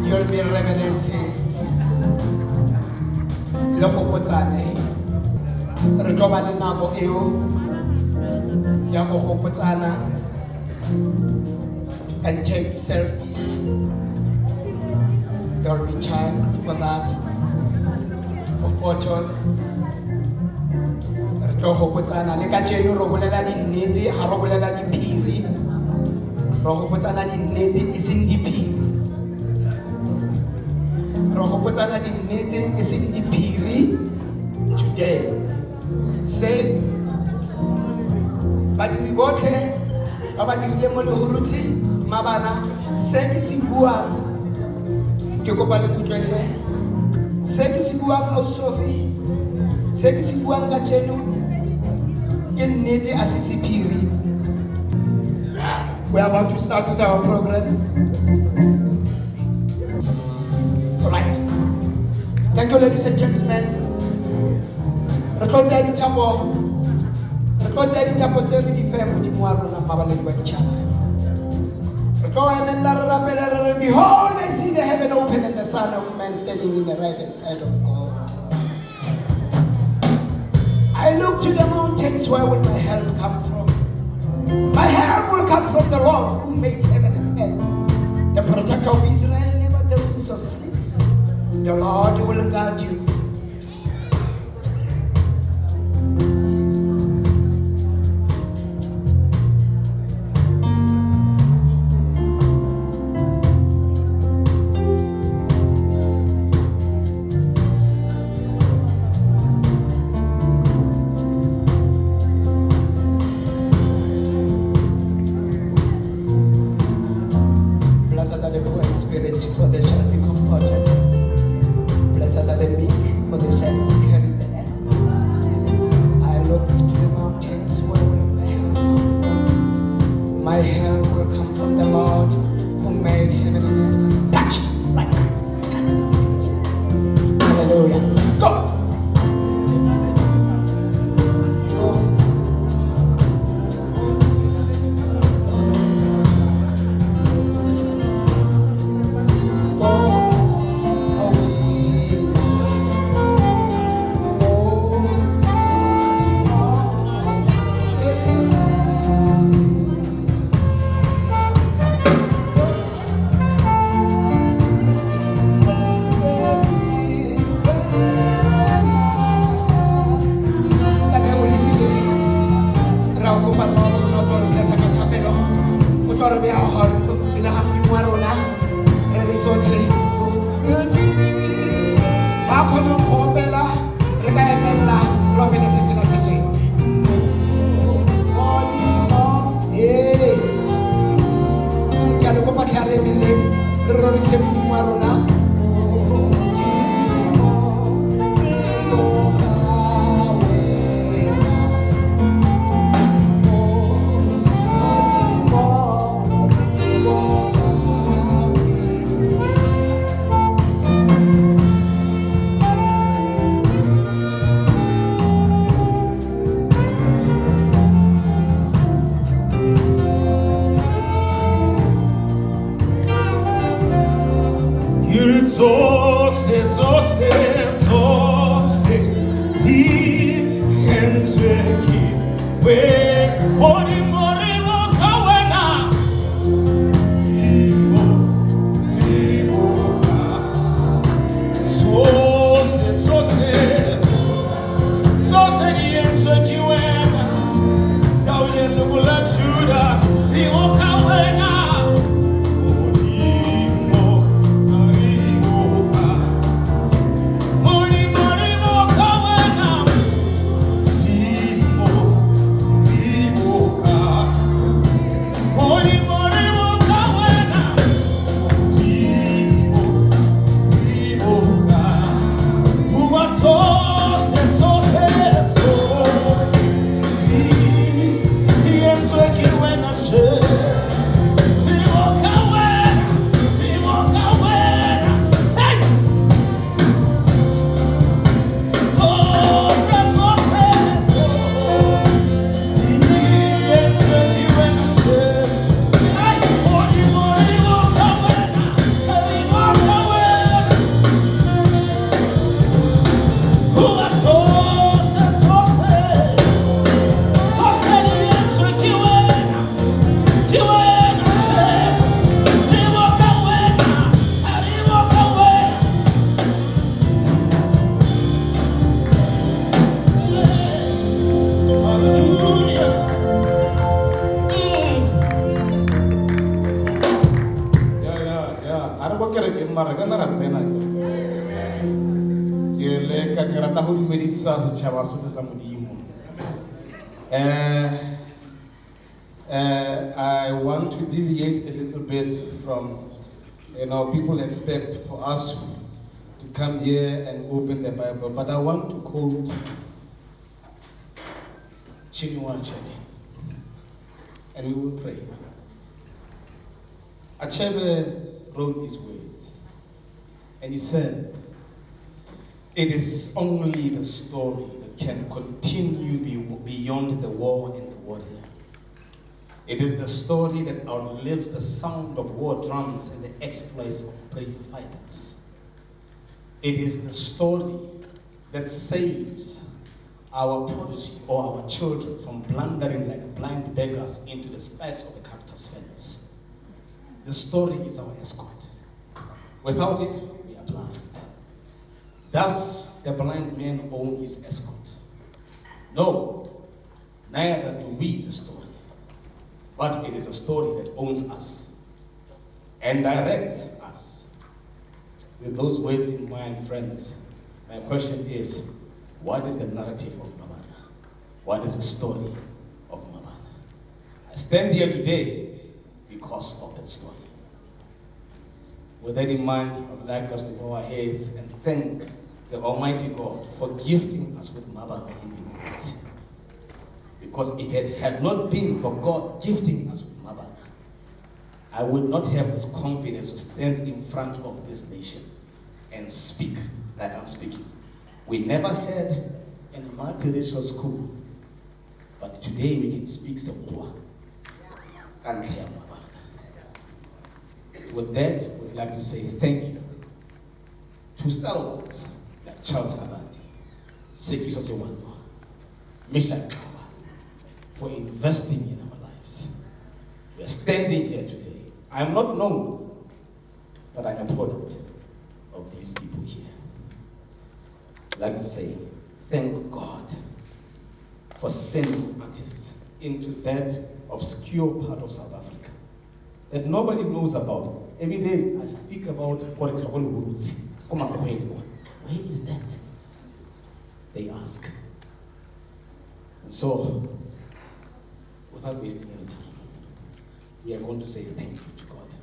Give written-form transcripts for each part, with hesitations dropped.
You'll be reminiscing. Le hopotsane re tlo ba le nako eo ya go hopotsana and take selfies. There will be time for that, for photos. Re tlo hopotsana le ka jeno ro bolela dinnete ha ro bolela diphiri. Ro hopotsana dinnete e seng diphiri. Rohopotsana dinnete e seng diphiri today. Se badiri botlhe ba ba dirile mo Lehurutshe Mmabana, se ke se buang ke kopa le kutlwelle. Se ke se buang Ausofi, se ke se buang ka jeno ke nnete a se sephiri. We are about to start with our program. Right. Thank you, ladies and gentlemen. Re tlo tsaya dithapo tse re di fe modimo wa rona mabaledi wa ditšhaba. Re tlo emella re rapele re re, behold, I see the heaven open and the Son of Man standing in the right hand side of God. I look to the mountains, where will my help come from? My help will come from the Lord who made heaven and earth, the protector of Israel, never dozes or sleeps. The Lord will guard you. Blessed are the poor in spirit, for they shall be comforted. Blessed are the meek, for they shall inherit the earth. I look to the mountains, where will my help come from? My help will come from the Lord who made heaven and earth. Touch! Right! Hallelujah! Go! Rata ko kere ke mara kana ra tsena. Ke le ka ke rata go dumedisa setšhaba sotlhe sa Modimo. I want to deviate a little bit from, people expect for us to come here and open the Bible, but I want to quote Mmabana, and we will pray. Achebe wrote these words, and he said, "It is only the story that can continue beyond the war and the warrior. It is the story that outlives the sound of war drums and the exploits of brave fighters. It is the story that saves our prodigy or our children from blundering like blind beggars into the spikes of a cactus fence. The story is our escort. Without it, we are blind. Does the blind man own his escort? No, neither do we, the story. But it is a story that owns us and directs us." With those words in mind, friends, my question is, what is the narrative of Mmabana? What is the story of Mmabana? I stand here today because of that story. With that in mind, I would like us to bow our heads and thank the Almighty God for gifting us with Mmabana in humility. Because if it had not been for God gifting us with Mmabana, I would not have this confidence to stand in front of this nation and speak like I'm speaking. We never had a multiracial school, but today we can speak Sekgowa. With that, we'd like to say thank you to stalwarts like Charles Habati, Sekiso Sewando, Misha for investing in our lives. We are standing here today. I am not known, but I'm a product of these people here. I'd like to say thank God for sending artists into that obscure part of South Africa that nobody knows about. Every day I speak about Mmabana Lehurutshe. Where is that? They ask. And so, without wasting any time, we are going to say thank you to God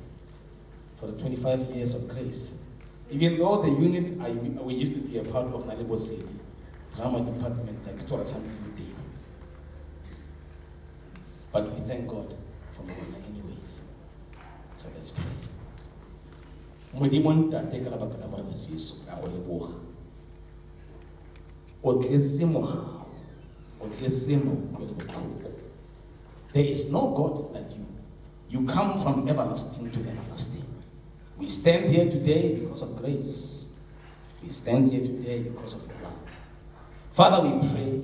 for the 25 years of grace. Even though the unit we used to be a part of Nalebo City, drama department, but we thank God for Mmabana anyways. So let's pray. Modimo ntate ka lebaka la morena Jesu a go leboga. O tletse mohau, o tletse moutlwe le botlhoko. There is no God like you. You come from everlasting to everlasting. We stand here today because of grace. We stand here today because of your love. Father, we pray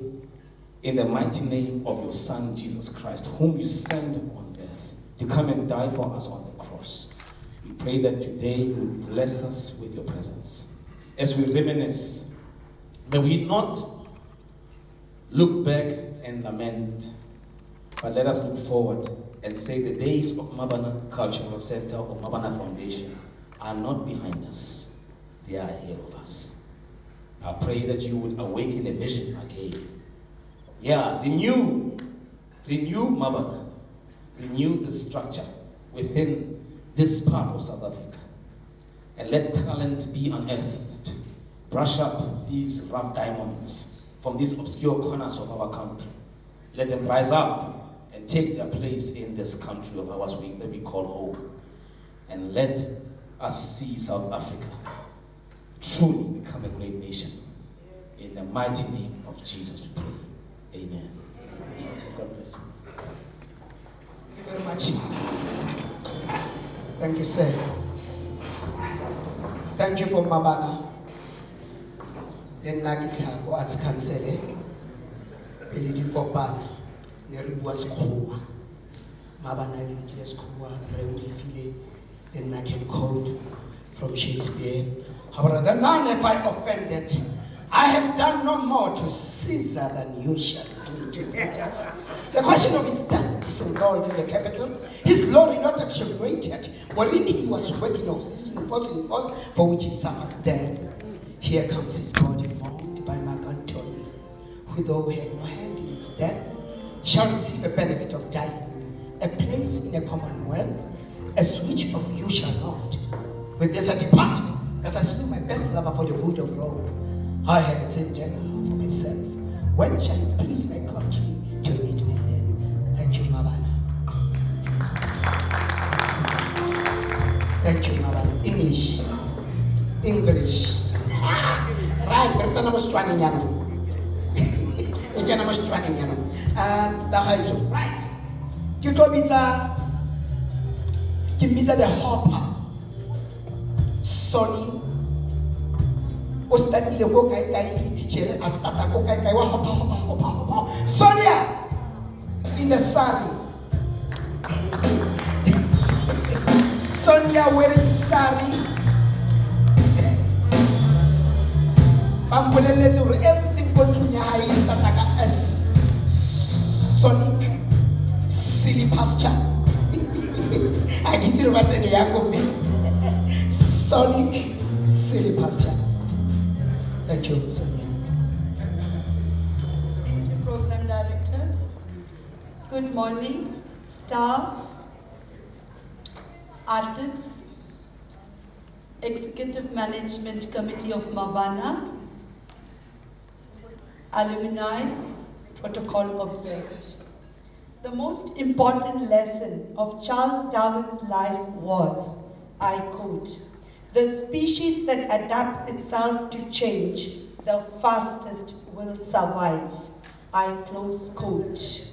in the mighty name of your Son, Jesus Christ, whom you sent on earth to come and die for us on the cross. We pray that today you will bless us with your presence. As we reminisce, may we not look back and lament, but let us look forward and say the days of Mmabana Cultural Center or Mmabana Foundation are not behind us. They are ahead of us. I pray that you would awaken a vision again. Yeah, renew Mmabana, renew the structure within this part of South Africa, and let talent be unearthed. Brush up these rough diamonds from these obscure corners of our country. Let them rise up and take their place in this country of ours that we call home. And let us see South Africa truly become a great nation. In the mighty name of Jesus we pray. Amen. God bless you. Thank you very much. Thank you, sir. Thank you for Mmabana. Nna ke tla go arts council pele di kopana ne re bua Sekgowa. Mmabana e rutile Sekgowa re o lefile the Naken Code from Shakespeare. However, none if I offended, I have done no more to Caesar than you shall do to us. The question of his death is enrolled in the capital. His glory not exaggerated, wherein he was worthy of his enforced, for which he suffers death. Here comes his body mourned by Mark Antony, who though have no hand in his death, shall receive a benefit of dying, a place in a commonwealth, as which of you shall not. With this I depart, as I slew my best lover for the good of Rome. I have a same dinner for myself. When shall it please my country to meet me then? Thank you, Mmabana. Thank you, Mmabana. English. Right, there's another stranding yano. There's another stranding yano. Right. Give me the hopper. Sonny. Ostatile ko kai kai teacher astata ko kai kai wa hopper. Sonia in the sari. Sonia wearing sari. Everything going through your high is that as Sonic silly pasture. I get it right in the young of me. Sonic silly pasture. Thank you, Sonia. Thank you, program directors. Good morning, staff, artists, Executive Management Committee of Mmabana, alumni, protocol observed. The most important lesson of Charles Darwin's life was, I quote, "The species that adapts itself to change, the fastest will survive." I close quote.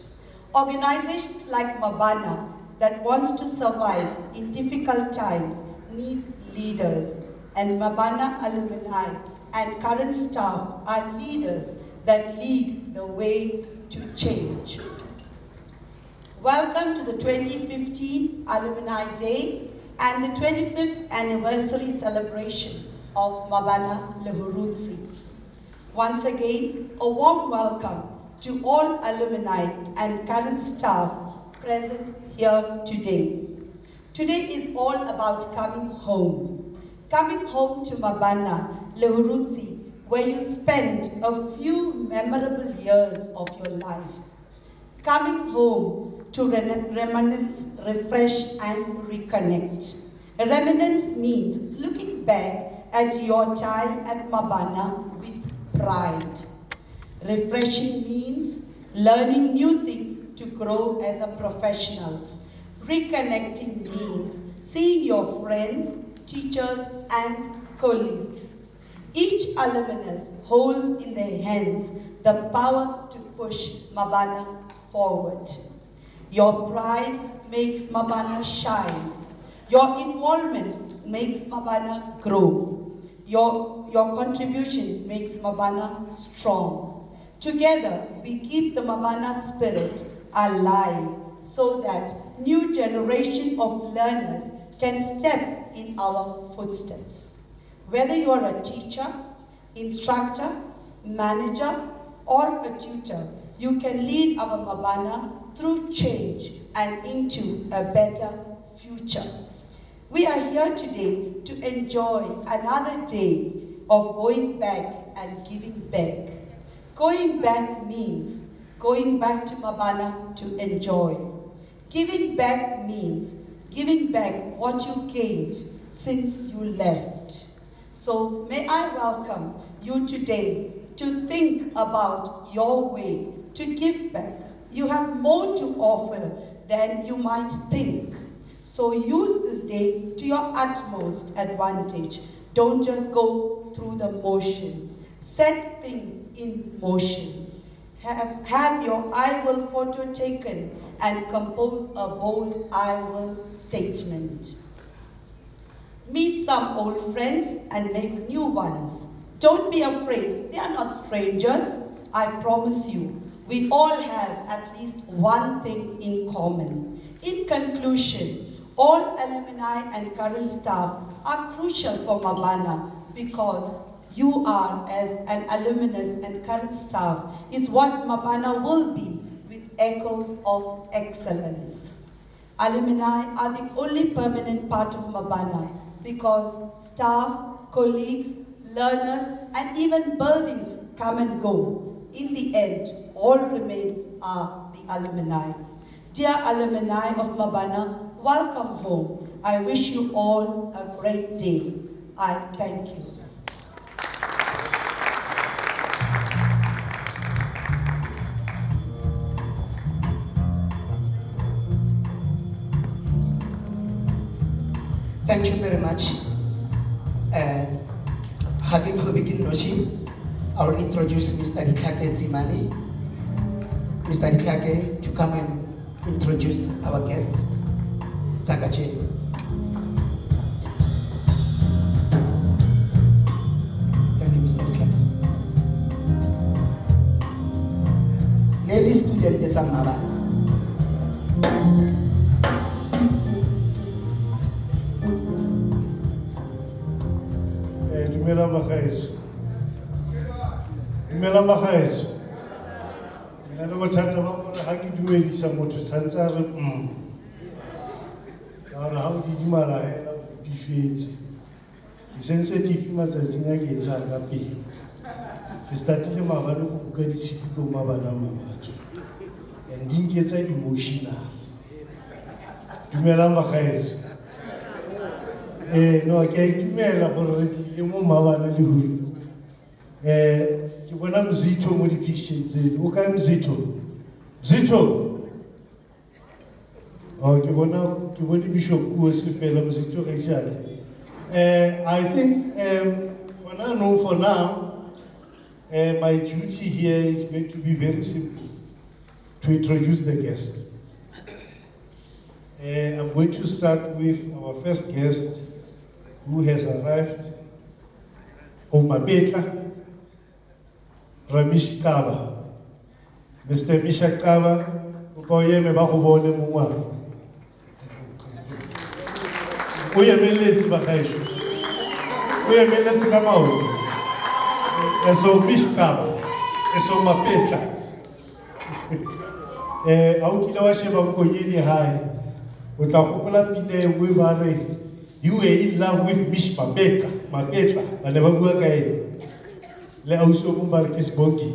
Organizations like Mmabana that wants to survive in difficult times needs leaders, and Mmabana alumni and current staff are leaders that lead the way to change. Welcome to the 2015 Alumni Day and the 25th anniversary celebration of Mmabana Lehurutshe. Once again, a warm welcome to all alumni and current staff present here today. Today is all about coming home. Coming home to Mmabana Lehurutshe, where you spent a few memorable years of your life. Coming home to reminisce, refresh, and reconnect. Reminiscence means looking back at your time at Mmabana with pride. Refreshing means learning new things to grow as a professional. Reconnecting means seeing your friends, teachers, and colleagues. Each alumnus holds in their hands the power to push Mmabana forward. Your pride makes Mmabana shine. Your involvement makes Mmabana grow. Your contribution makes Mmabana strong. Together, we keep the Mmabana spirit alive so that new generation of learners can step in our footsteps. Whether you are a teacher, instructor, manager, or a tutor, you can lead our Mmabana through change and into a better future. We are here today to enjoy another day of going back and giving back. Going back means going back to Mmabana to enjoy. Giving back means giving back what you gained since you left. So may I welcome you today to think about your way to give back. You have more to offer than you might think. So use this day to your utmost advantage. Don't just go through the motion. Set things in motion. Have your I will photo taken and compose a bold I will statement. Meet some old friends and make new ones. Don't be afraid, they are not strangers. I promise you, we all have at least one thing in common. In conclusion, all alumni and current staff are crucial for Mmabana because you are, as an alumnus and current staff, is what Mmabana will be with echoes of excellence. Alumni are the only permanent part of Mmabana because staff, colleagues, learners, and even buildings come and go. In the end, all remains are the alumni. Dear alumni of Mmabana, welcome home. I wish you all a great day. I thank you. Thank you very much. Having to begin Noshim, I will introduce Mr. Diklake Zimani. Mr. Diklake to come and introduce our guest, Zakacheni. Thank you, Mr. Diklake. Nelly student is Mmabana. Dumela magaetso. Dumela magaetso. Nna le bothata ba gore ha ke dumedisa motho tshantse a re ka gore ha o didimala hela o pifetse. Ke sensitive matsatsing a ke etsang ka pele. Ke startile maabane go buka ditshipi ko Mmabana batho. And di nketsa emotional. Dumela magaetso. No, ke a itumela gore re tlile mo Mmabana Lehurutshe. Ke bona Mzitho mo di-pictures tseno. O kae Mzitho? Mzitho? Oh, ke bone Bishop Kuosi fela Mzitho ga isale. I think for now, my duty here is going to be very simple, to introduce the guest. I'm going to start with our first guest who has arrived, Mmabana Lehurutshe Kaba. Mr. Misha Kaba, ukoyeme ba go bone mongwa. O yemeletse ba gaisho. O yemeletse ka maoto. Eso Misha Kaba, eso Mmabana. A o kile wa sheba mkonyeni hae. O tla gopola pina e nngwe ba re you were in love with Mmabana, Mmabana, ba ne ba bua ka ene. Le auso mo ba re ke Sibongi.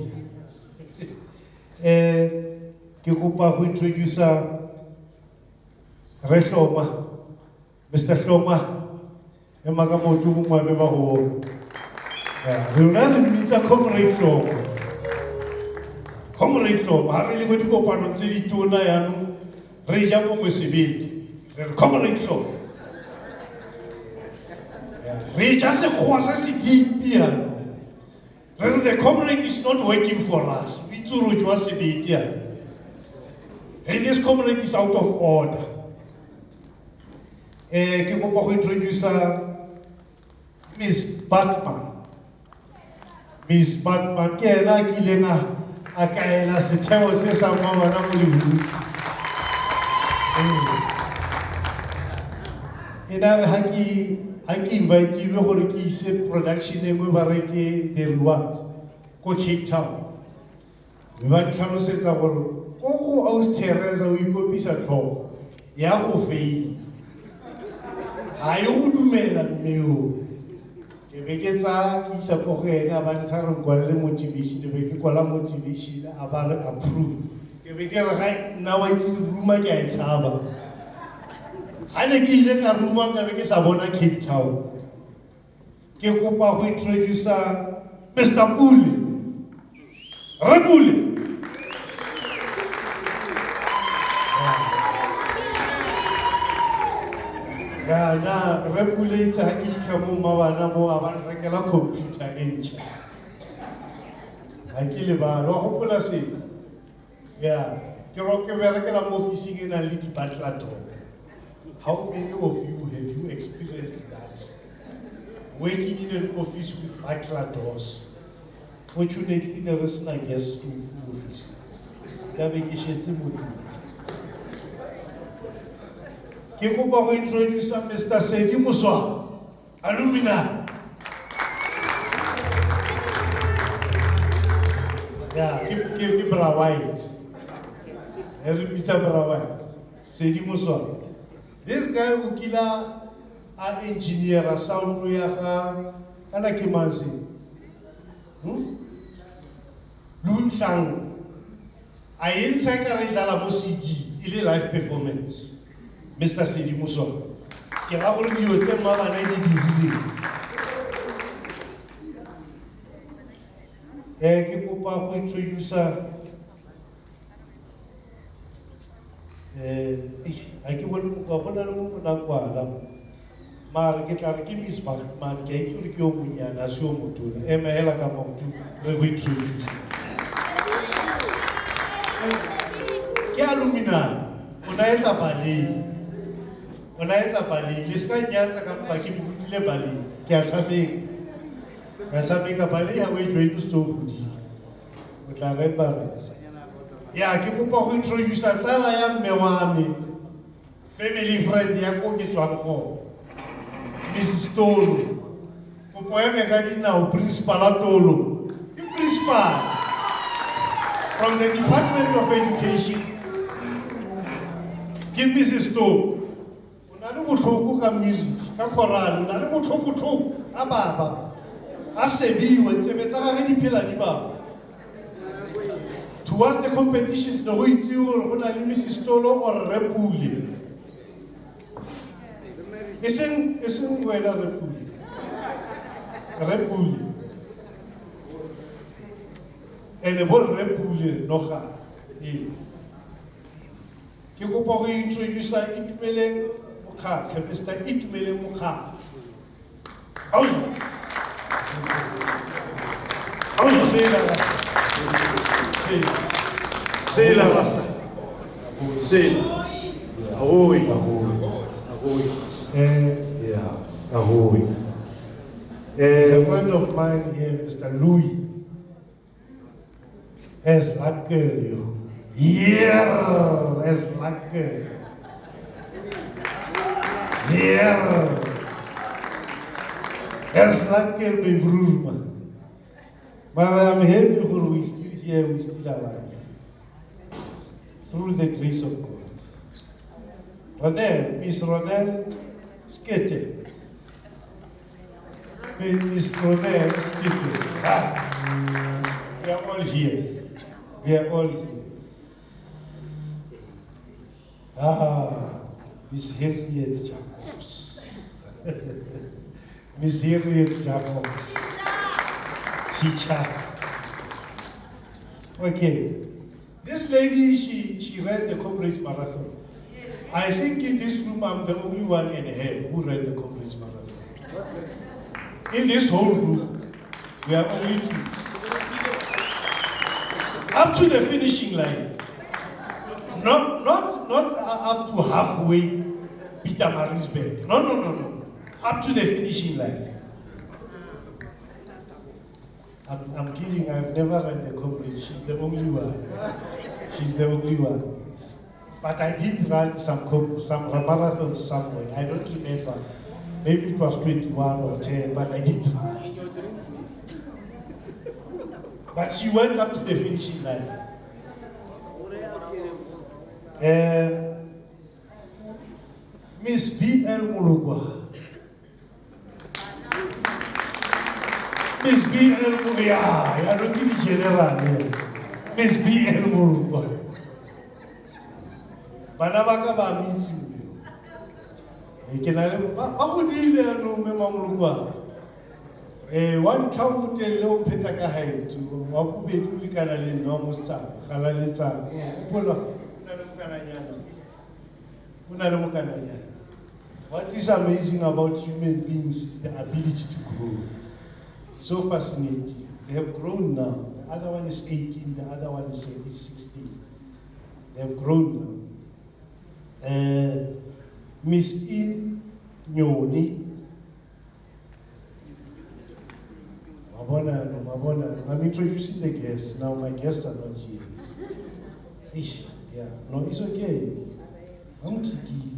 Ke kopa go introduce Re Hloma, Mr. Hloma, e maka motho mo ngwabe ba go. Re una re mmitsa Comrade Hloma. Comrade Hloma, ha re le go dikopano tse di tona yanong re ja mo mosebedi. Re Comrade Hloma. Re ja se khoa se se deep yana. The comrade is not working for us. We tsuru jwa sebedi yana. And this comrade is out of order. Ke kopa go introduce Miss Batman. Miss Batman ke ena ke ileng a kaela setheo se sa Mmabana Lehurutshe. Ena re ha ke invite you gore ke ise production e nngwe ba re ke the reward ko Cape Town. We ba tlhalosetsa gore ko go Austereza o ikopisa tlhogo ya go fail. Ha yo go dumela mmeo. Ke be ke tsa ke isa go gena ba ntshare kwalle motivation be ke kwala motivation a ba re approved. Ke be ke re ga nna wa itse ruma ke a itshaba. Ha ne ke ile ka ruma ka be ke sa bona Cape Town. Ke kopa go introduce Mr. Pule. Repule. Na Repule tsa ke tla mo Mmabana mo a ba rekela computer engine. Ha ke le ba lo gopola se. Ke ro ke berekela mo office e na le di batla door. How many of you have you experienced that? Working in an office with bachelor doors. Fortunately, there is no guest to office. Ke kopa go introduce Mr. Sedi Muswa, alumni. Keep white. This guy who kila an engineer a sound yaga kana ke manzi. Lunchang. I inside la musiki, il est live performance. Mr. Sedi Muso. Qui a voulu dire que Mmabana Lehurutshe. Qui peut pas introduire ça. Aqui vou na quadra. Mas que claro que me esbarra, mas que aí tudo que eu punha na sua motor, ela acabou tudo, eu vou introduzi. Que alumina, unaita bali, liska nyata kama kimi kule bali, que achabe bali ya wewe join store kudi. Utaremba. Ya kikupa ku introduce tsala ya mmewami. Family friend yako ke tswako. Mrs. Tolo. Kupoeme kadi na o principal Tolo. The principal from the Department of Education. Give Mrs. Tolo. Unale botlhoko ka music, ka choral, unale botlhoko ababa. A sebiwe tsebetsa ga di phela di ba. Towards the competitions, no itse gore go na le Mrs. Tolo or Repule. Isn't wena Repule. And the word Repule no ga. Ke go pa go introduce Itumeleng Mokhatlhe, Mr. Itumeleng Mokhatlhe. Auzo say that. Say la raça. Say. Ahoy. Yeah. Ahoy. There's a friend of mine here, Mr. Louis. Es lakker, yo. Yeah, es lakker. Yeah. Es lakker, my broer, man. But I'm happy for we still here, we still alive. Through the grace of God. Miss Ronel, skete. Miss Ronel, skete. We are all here. Miss Harriet Jacobs. Miss Harriet Jacobs. Teacher. Okay. This lady, she ran the Comrades Marathon. I think in this room I'm the only one in here who ran the Comrades Marathon. In this whole room, we are only two. Up to the finishing line. Not up to halfway, Peter Marisberg. No. Up to the finishing line. I'm kidding, I've never run the Comrades. She's the only one. But I did run some marathons somewhere. I don't remember. Maybe it was 21 or 10, but I did run. But she went up to the finishing line. Miss B.L. Mulugwa. Miss B.L. Mulugwa. I don't give the general. Miss B.L. Mulugwa. Banabaka ba mitsi. Ikenale ba go dile no me Mulugwa. One count le o pheta ka haetu wa bobedi le kana le no mosta gala le tsa bola una le mokananya. What is amazing about human beings is the ability to grow. So fascinating. They have grown now. The other one is 18, the other one is 16. They have grown now. Miss In Nyoni. Mmabana. I'm introducing the guests. Now my guests are not here. Yeah. No, it's okay. I'm tiki.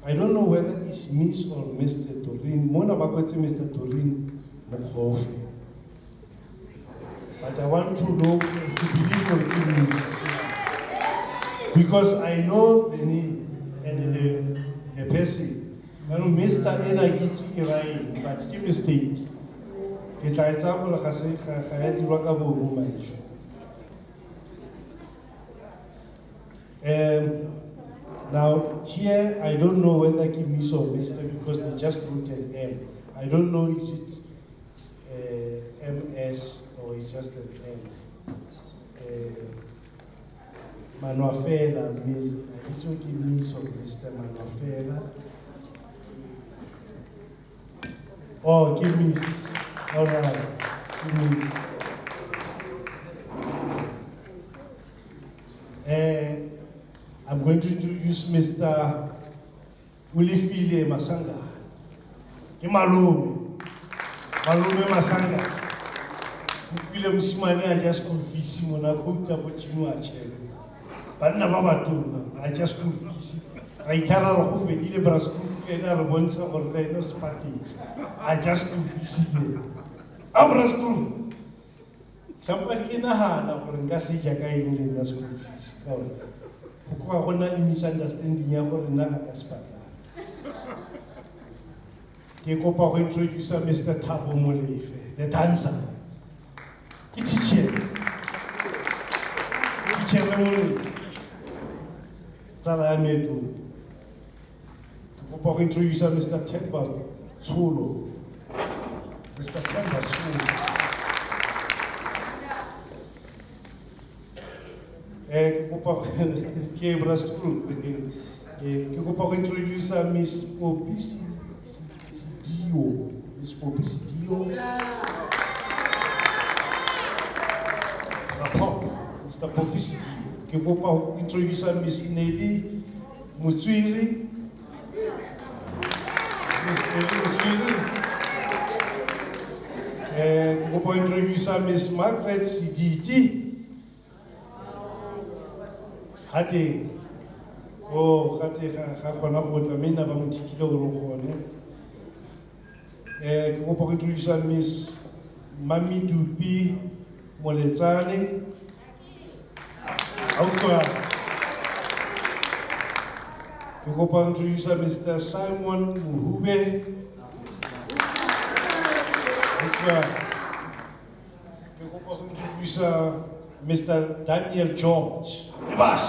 I don't know whether it's Miss or Mr. Torin. Mona Bakwete Mr. Torin Mokhofe. but I want to know, to believe what it means. Because I know the name and the person. I know Mr. Enagiti Irai, but it's a mistake. Now, here, I don't know whether I give me so Mr. because they just wrote an M. I don't know is it MS or it's just an M. Manuafela means, I need to give me so Mr. Manuafela. Oh, give me, all right, give me. I'm going to introduce Mr. Ulifile Masanga. Malume Masanga. Ulifile Musimani, I just confess him when I cooked up what you know. But never do. I just confess. I tell her who we did a brass cook and I want some or no spatties. I just confess him. A brass cook. Somebody in a hand or in Gassi Jagai in the school fees. Pourquoi on a une misunderstanding ya gore nna ga ka sepatala ke kopa go introduce Mr. Thabo Molefe, the dancer. Ke teacher Molefe tsala ya metu. Ke kopa go introduce Mr. Themba Tsholo. Mr. Themba Tsholo. Que eu introduce Miss Popicidio. Miss Popicidio. Mr. Popicidio. Que eu introduce Miss Nelly Mutswiri. Miss Nelly Mutswiri. Que eu introduce Miss Margaret Siditi. Hati, oh, hati ha kona botla mina ba mutikile go gone. Ke go pa introduce Miss Mami Dupi Moletsane. Auka. Ke go pa introduce Mr. Simon Muhube. Auka. Ke go pa introduce Mr. Daniel George. Lebash.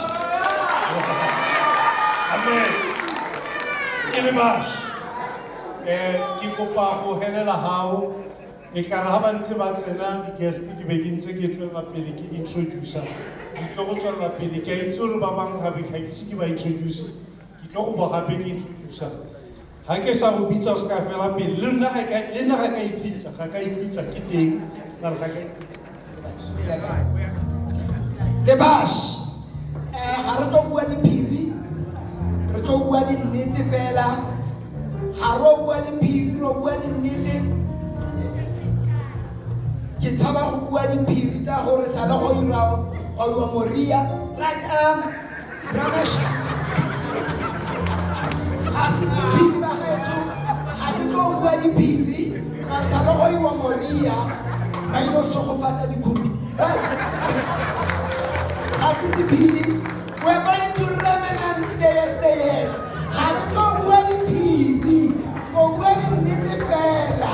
Amen. Lebash. Ke kopa go helela hao. E ka ra ba ntse ba tsena di guest ke be ke ntse ke tloga pele ke introduce. Ke tlo go tswela pele ke itse re ba bang ga be ga ke se ke ba introduce. Ke tlo go ba gape ke introduce. Ha ke sa go bitsa o ska fela pele. Le nna ga ka ipitsa, ke teng. Ba ga ka ipitsa. Lebash. Ha re tlo bua diphiri, re tlo bua di nnete fela. Ha ro bua diphiri, ro bua di nnete. Ke tshaba go bua diphiri tsa gore sala go ira go wa moria. Right, Ramesh. Ha se sephiri ba gaetso, ha ke tlo bua diphiri, ba sala go ira moria. Ba ilo sogofatsa dikhumbi. Right? Asisi Piri, we're going to remain stayers. How to go wedding Piri, or wedding Nitefella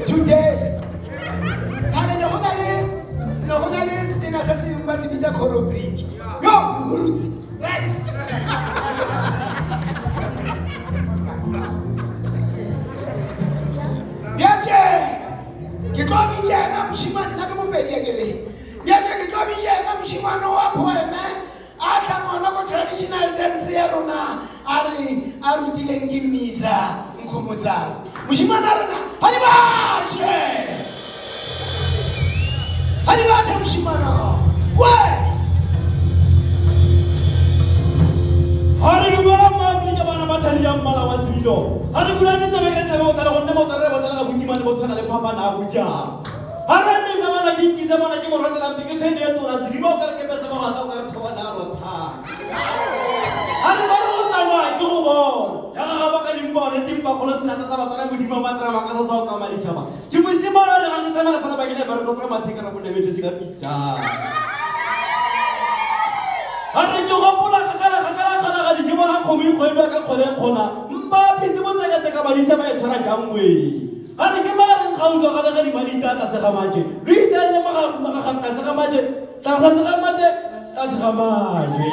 today. Can no honest in assassin must be a coral bridge. Yo, roots, right? Yache, get on me, Jana, Shiman, Nagamopedia. Yache, get on me, Jana, Shimano, poem. Akamona traditional dance ya rona ari tilengimiza mkhumutsa mushimana rona halibashe mushimana we hari lubara mafika bana batali ya mala wazilo hari kulani tsabekele tsabe otala gonne motare botala butimane botsana le phapa na buja harame ngabala dinkiza bona ke morotela mpike tsene ya tora zirimo ka ke pesa ba ga ka thoba na rotha hari baro tsama ke go bona ya ga ba ka dimbone timpa khola sina tsa ba tsara budima matra ma ka sa ka mali chaba ke mo se bona re ga tsama le phana ba ke baraka tsa matheka ra bona metetse ka pizza are ke gopola kgakala ga di bona khomi khoido ka khona mpa phitse mo tsaka ka baditse ba e tshwara jangwe are ke mara ngaudo ga di mali tata se ga maje re itelle maga ga se ga maje ta se ga maje ta se ga maje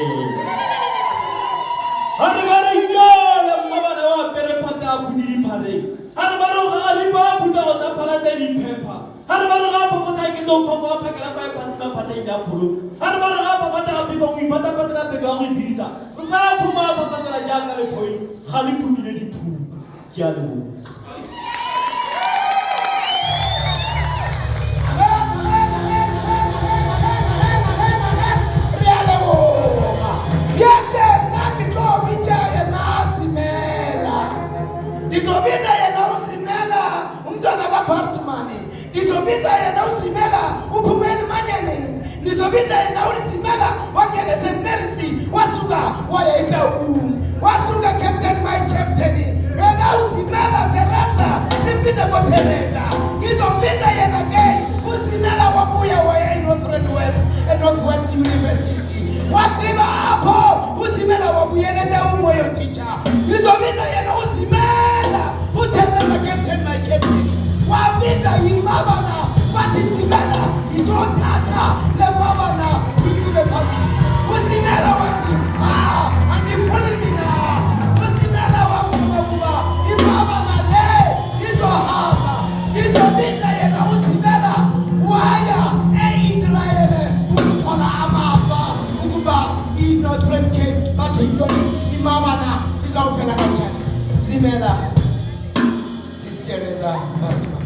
are bare ikala Mmabana wa pere phata phudi di phare are bare ga ri ba phuta go tsa phala tse di phepha are bare ga popota ke do ko ba phakela ba phata phata ina pholo are bare ga popota ga pipa o ipata pata pe ba go ipitsa o sa phuma papa tsela jaka le phoi ga le phumile di phu ke a le Disobisa yena usimela umntwana kaBartmani. Disobisa yena usimela uphumela manyene. Disobisa yena usimela wangena semercy wasuka waya ePeru. Wasuka captain my captain. Yena usimela Teresa simbiza kwa Teresa. Disobisa yena again usimela wabuya waya Northwest University. Watiba hapo usimela wabuyele umoyo teacher. Disobisa yena usimela uTeresa captain my captain. Wabisa Mmabana Patisimela izothatha le Mmabana ikube phambili. Usimela wathi andifuni mina. Usimela wafuna kuba Mmabana le izohamba. Izobisa yena usimela waya eIsrael ukuthola amafa ukuba iNotre Cape bathi Mmabana izawuvela kanjani. Zimela Sister Teresa Bartman.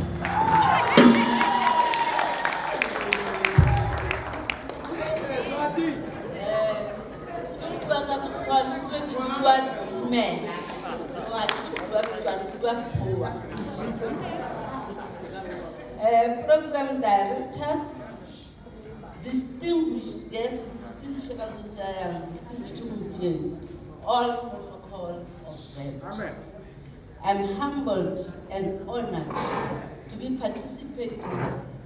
Program directors, distinguished guests, distinguished women, all protocol observed. Amen. I'm humbled and honored to be participating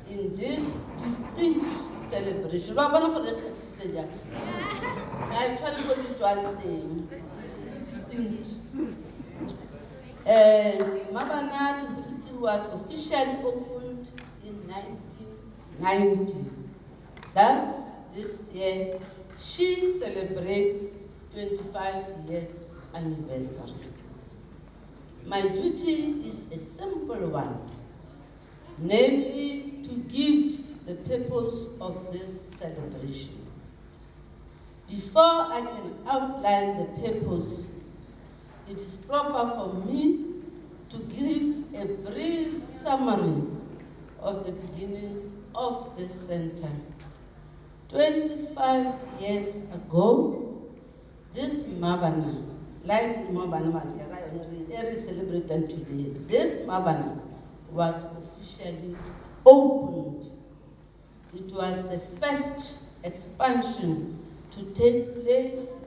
in this distinct celebration. I try to put it one thing, distinct. Mmabana Lehurutshe was officially opened in 1990. Thus, this year, she celebrates 25 years anniversary. My duty is a simple one, namely to give the purpose of this celebration. Before I can outline the purpose, it is proper for me to give a brief summary of the beginnings of this center. 25 years ago, this Mmabana lies in Mmabana, celebrated today. This Mmabana was officially opened. It was the first expansion to take place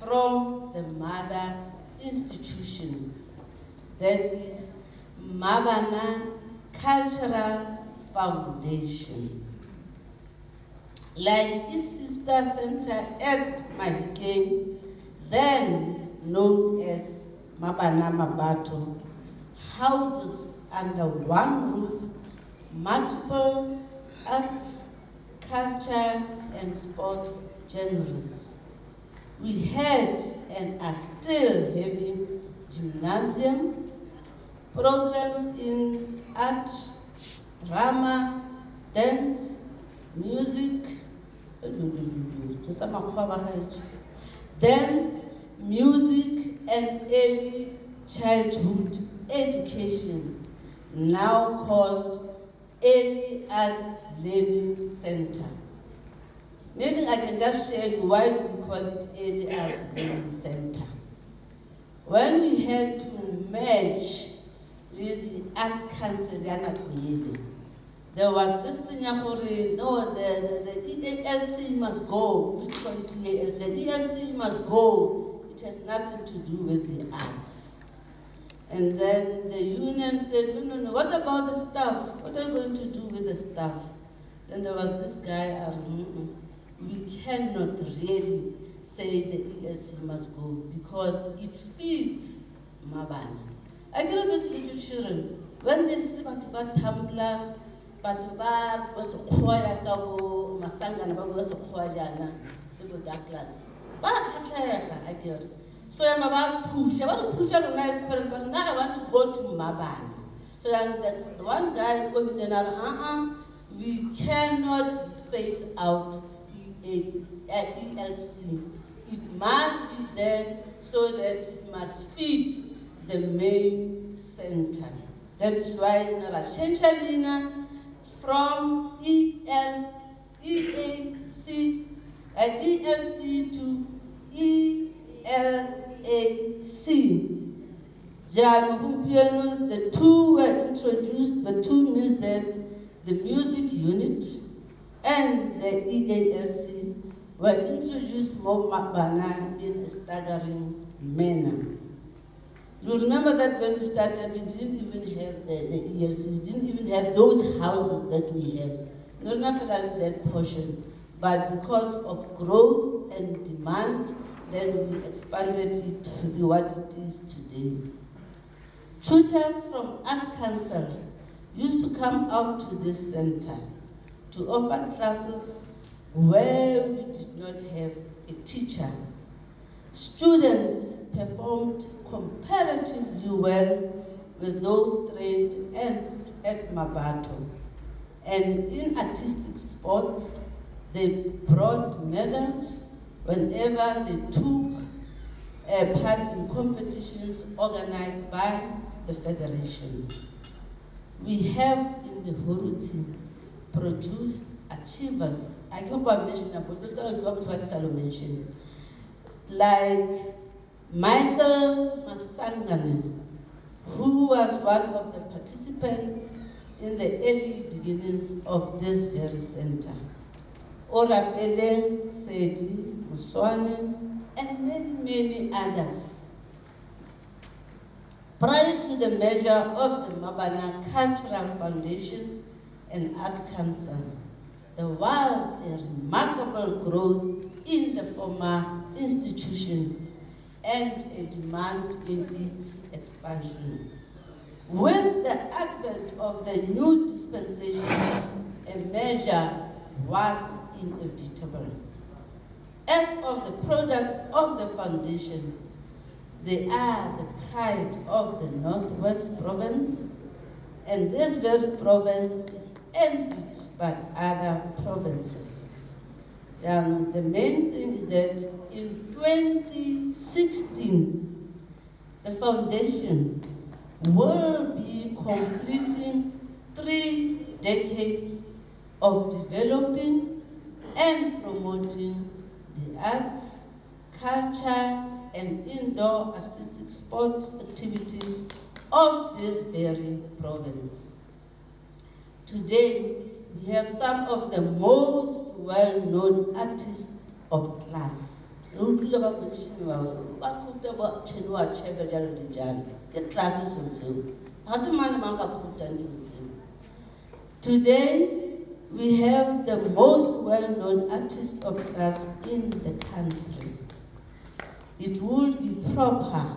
from the mother institution, that is Mmabana Cultural Foundation. Like its sister center at Mahikeng, then known as Mmabana Mabato, houses under one roof multiple arts, culture, and sports genres. We had and are still having gymnasium, programs in art, drama, dance, music, and early childhood education, now called Early Arts Learning Center. Maybe I can just share you why do we call it Early Arts Learning Center. When we had to merge with the Arts Council, there was this thing, no, the ELC must go. We used to call it ELC. ELC must go. It has nothing to do with the arts. And then the union said, no, what about the staff? What are you going to do with the staff? Then there was this guy, we cannot really say the ELC must go because it feeds Mmabana. I get these little children, when they see Batuba Tumblr, Batuba was a choir cabo, Masanga, was a choir, little Douglas. I get it. So I'm about push. I want to push out a nice parents, but now I want to go to Mmabana. So then the one guy going in we cannot phase out ELC. It must be there so that it must feed the main center. That's why Nala Chenchalina from ELC to ELAC. The two were introduced, the two means that the music unit and the EALC were introduced more Mmabana in a staggering manner. You remember that when we started, we didn't even have the ELC, we didn't even have those houses that we have. Not necessarily that portion, but because of growth and demand, then we expanded it to be what it is today. Tutors from Arts Council used to come out to this center to offer classes where we did not have a teacher. Students performed comparatively well with those trained at Mabato. And in artistic sports, they brought medals whenever they took part in competitions organized by the Federation. We have in the Lehurutshe produced achievers. I can't mention them, but let's go to what Salo mentioned. Like Michael Masangane, who was one of the participants in the early beginnings of this very center. Orapele, Sedi, Muswane, and many others. Prior to the merger of the Mmabana Cultural Foundation and Arts Council, there was a remarkable growth in the former institution and a demand in its expansion. With the advent of the new dispensation, a merger was inevitable. As of the products of the foundation, they are the pride of the Northwest Province, and this very province is envied by other provinces. The main thing is that in 2016, the foundation will be completing 3 decades of developing and promoting the arts, culture, and indoor artistic sports activities of this very province. Today, we have some of the most well-known artists of class. Today, we have the most well-known artist of class in the country. It would be proper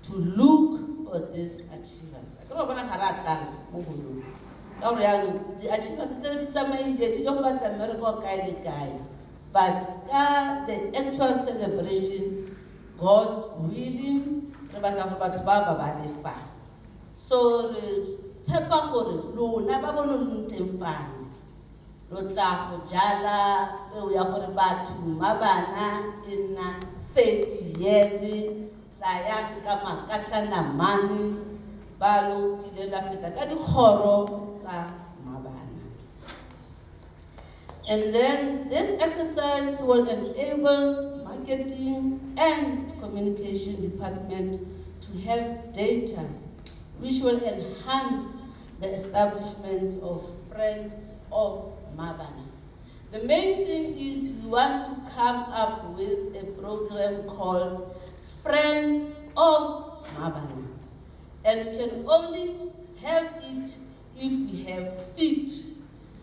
to look for these achievers. The achievers but the actual celebration, God willing, so tsepa gore lona ba bone teng fane lo tla go jala peo ya gore batho Mmabana e nna 30 years tla yang ka makatla namane ba lo ile la feta ka dikgoro tsa Mmabana. And then this exercise will enable marketing and communication department to have data which will enhance the establishment of Friends of Mmabana. The main thing is we want to come up with a program called Friends of Mmabana. And we can only have it if we have feet.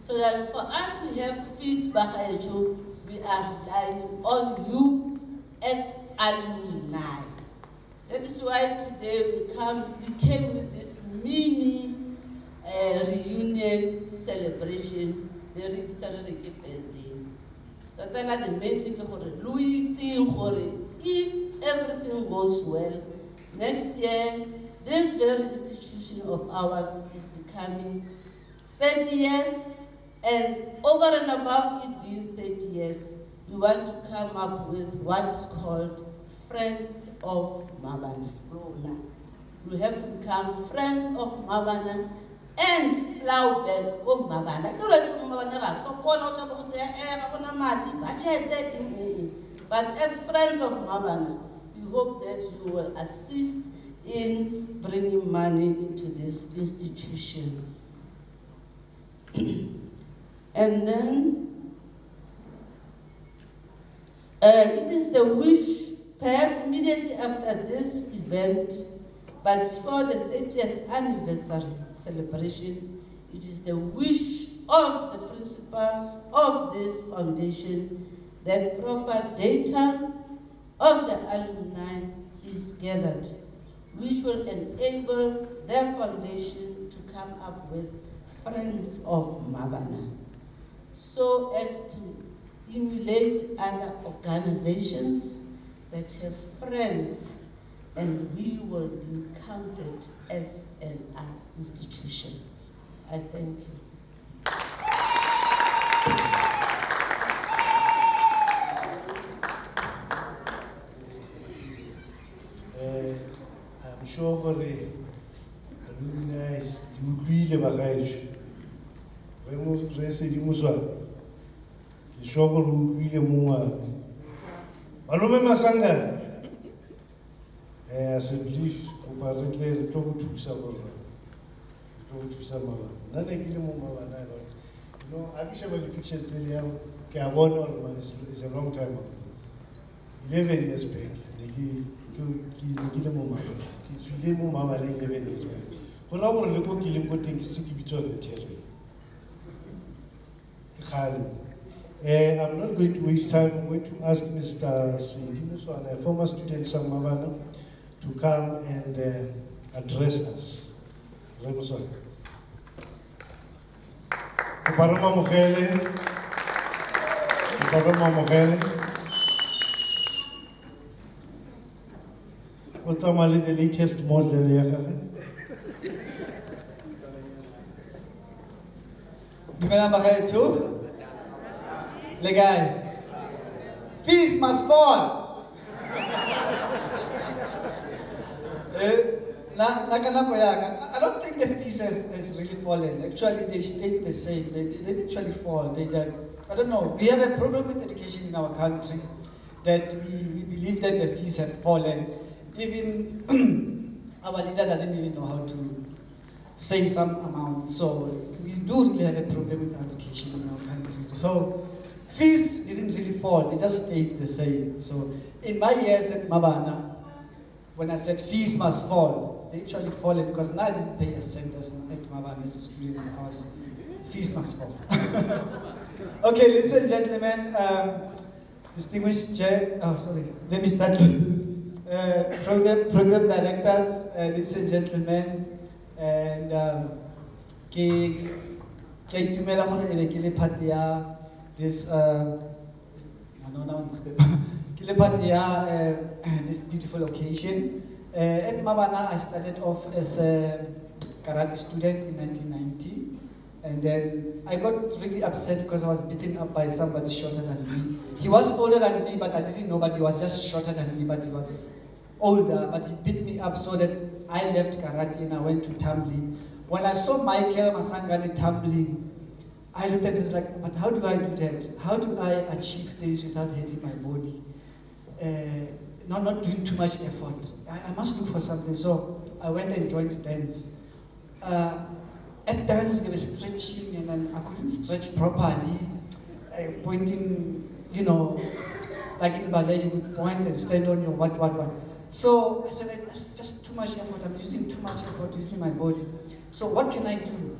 So that for us to have feet, Bakayejo, we are relying on you as alumni. That is why today we came with this mini reunion celebration, very celebratory birthday. That's the main thing for if everything goes well, next year, this very institution of ours is becoming 30 years, and over and above it being 30 years, we want to come up with what is called Friends of Mmabana. We have to become Friends of Mmabana and plowback of Mmabana. But as Friends of Mmabana, we hope that you will assist in bringing money into this institution. And then, it is the wish, perhaps immediately after this event, but before the 30th anniversary celebration, it is the wish of the principals of this foundation that proper data of the alumni is gathered, which will enable their foundation to come up with Friends of Mmabana, so as to emulate other organizations that have friends, and we will be counted as an arts institution. I thank you. I'm sure for the alumni, you really bagage. Resedi Muswa. Ke sure gore o utlwile mongwana. Malome Masanga. As a belief, kopa re tle re tlo go thusa gore. Re tlo go thusa Mmabana. Nna ne ke le mo Mmabana, but you know, I ke sheba di pictures tse le ya ke a bona gore it's a long time ago. 11 years back. Ke le mo Mmabana. Ke tswile mo Mmabana 11 years back. Go ra gore le go ke leng go teng ke se ke bitso veteran. I'm not going to waste time. I'm going to ask Mr. Sindimoswana, a former student from Mmabana, to come and address us. Remoswana. Kuparama Mogele. Kuparama Mogele. What's the latest model? Dumelang bagaetsho. Le kae? Fees must fall. I don't think the fees has really fallen. Actually, they stayed the same. They didn't actually fall. I don't know. We have a problem with education in our country that we believe that the fees have fallen. Even our leader doesn't even know how to say some amount. So we do really have a problem with education in our country. So fees didn't really fall, they just stayed the same. So in my years at Mmabana, when I said fees must fall, they actually fallen because now I didn't pay a cent at Mmabana as a student. I was, fees must fall. Okay, ladies and gentlemen, distinguished chair, let me start with this. Program directors, ladies and gentlemen, and this this beautiful occasion. At Mmabana, I started off as a karate student in 1990, and then I got really upset because I was beaten up by somebody shorter than me. He was older than me, but I didn't know, but he was just shorter than me, but he was older, but he beat me up so that I left karate and I went to tumbling. When I saw Michael Masangani tumbling, I looked at him and was like, but how do I do that? How do I achieve this without hurting my body? Not doing too much effort. I must look for something. So I went and joined dance. At dance, they were stretching and then I couldn't stretch properly. Pointing, like in ballet, you would point and stand on your what. So I said, that's just too too much effort. I'm using too much effort using my body. So what can I do?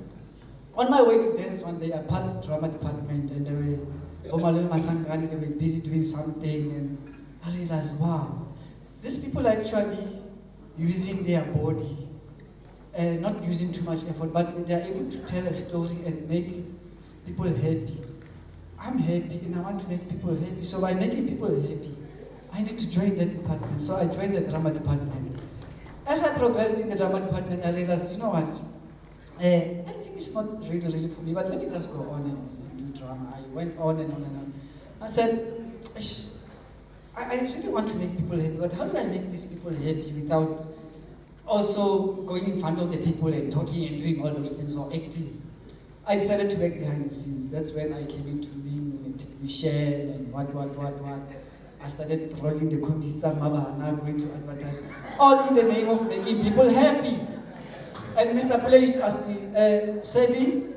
On my way to dance one day, I passed the drama department and they were busy doing something, and I realized, wow, these people are actually using their body, not using too much effort, but they are able to tell a story and make people happy. I'm happy and I want to make people happy. So by making people happy, I need to join that department. So I joined the drama department. As I progressed in the drama department, I realized, you know what, I think it's not really for me, but let me just go on and do drama. I went on and on and on. I said, I really want to make people happy, but how do I make these people happy without also going in front of the people and talking and doing all those things or acting? I decided to work behind the scenes. That's when I came into being a technician and what. I started rolling the computer, Mmabana, going to advertise, all in the name of making people happy. And Mr. Pule used to ask me, Sedi,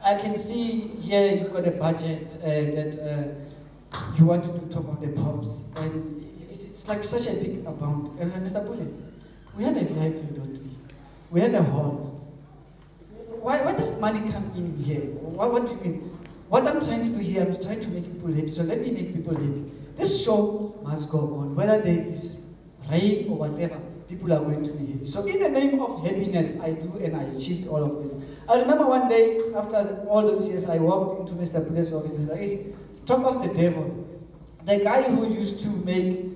I can see here you've got a budget that you want to do Top of the Pops. And it's like such a big amount. And I said, Mr. Pule, we have a VIP, don't we? We have a hall. Why does money come in here? What do you mean? What I'm trying to do here, I'm trying to make people happy. So let me make people happy. This show must go on. Whether there is rain or whatever, people are going to be happy. So in the name of happiness, I do and I achieved all of this. I remember one day, after all those years, I walked into Mr. Pule's office and said, hey, talk of the devil. The guy who used to make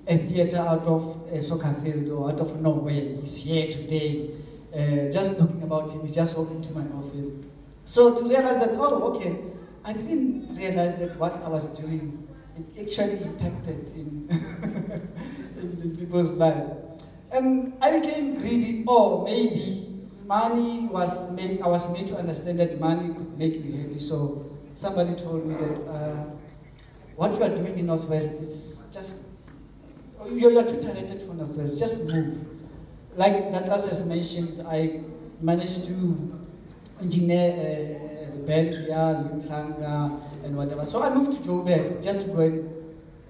a theater out of a soccer field or out of nowhere is here today. Just talking about him, he's just walking to my office. So to realize that, oh, okay, I didn't realize that what I was doing, it actually impacted in, in people's lives. And I became greedy, or maybe money was made, I was made to understand that money could make you happy. So somebody told me that what you are doing in Northwest is just, you're too talented for Northwest, just move. Like Douglas has mentioned, I managed to engineer a band here, and whatever. So I moved to Joburg just to go and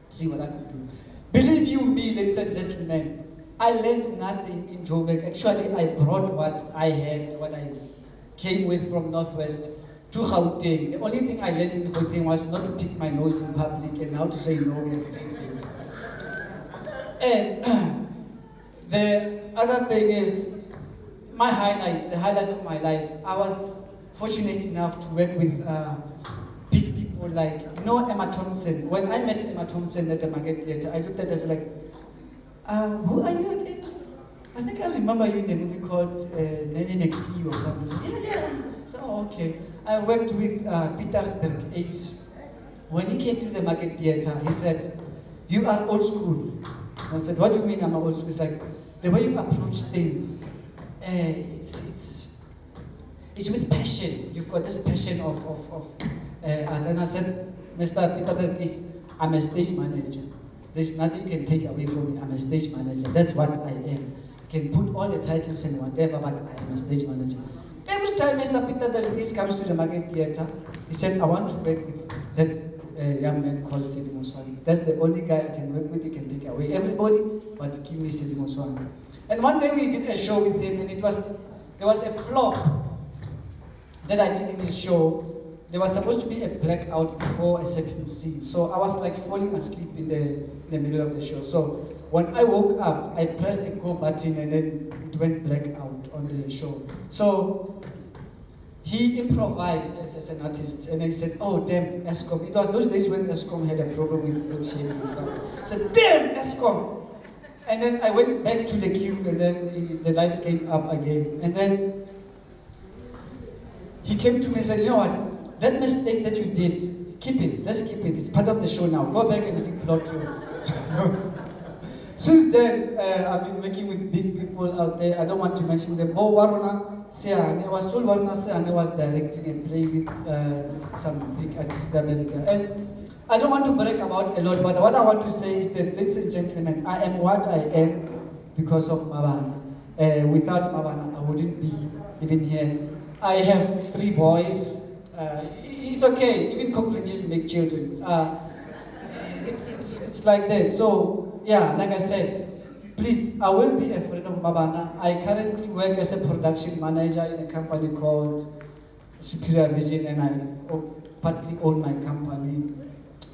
see what I could do. Believe you me, ladies and gentlemen, I learned nothing in Joburg. Actually, I brought what I had, what I came with from Northwest to Gauteng. The only thing I learned in Gauteng was not to pick my nose in public and how to say no with a straight face. And the other thing is, my highlights, the highlights of my life, I was fortunate enough to work with big people like, you know, Emma Thompson. When I met Emma Thompson at the Market Theatre, I looked at her as like, who are you again? I think I remember you in a movie called Nanny McPhee or something. Yeah. So, okay. I worked with Peter Dirk Ace. When he came to the Market Theatre, he said, you are old school. I said, what do you mean I'm old school? It's like, the way you approach things, it's with passion. You've got this passion of art. And I said, Mr. Peter Dirk Ace, I'm a stage manager. There's nothing you can take away from me. I'm a stage manager. That's what I am. You can put all the titles and whatever, but I am a stage manager. Every time Mr. Peter Dirk Ace comes to the Market Theatre, he said, I want to work with that young man called Sedi Moswani. That's the only guy I can work with. You can take away everybody, but give me Sedi Moswani. And one day we did a show with him, and there was a flop that I did in his show. There was supposed to be a blackout before a certain scene. So I was like falling asleep in the middle of the show. So when I woke up, I pressed a go button and then it went black out on the show. So he improvised as an artist, and then he said, oh damn, ESCOM. It was those days when ESCOM had a problem with load shedding and stuff. I said, damn, ESCOM. And then I went back to the queue, and then the lights came up again. And then he came to me and said, you know what, that mistake that you did, keep it, let's keep it. It's part of the show now. Go back and replot your notes. Since then, I've been working with big people out there. I don't want to mention them. Oh, Waruna Seane. I was told Waruna Seane was directing a play with some big artists in America. And I don't want to brag about a lot, but what I want to say is that, ladies and gentlemen, I am what I am because of Mmabana. Without Mmabana, I wouldn't be even here. I have 3 boys. It's okay, even cockroaches make children. It's like that. So, yeah, like I said, please, I will be a friend of Mmabana. I currently work as a production manager in a company called Superior Vision, and I partly own my company,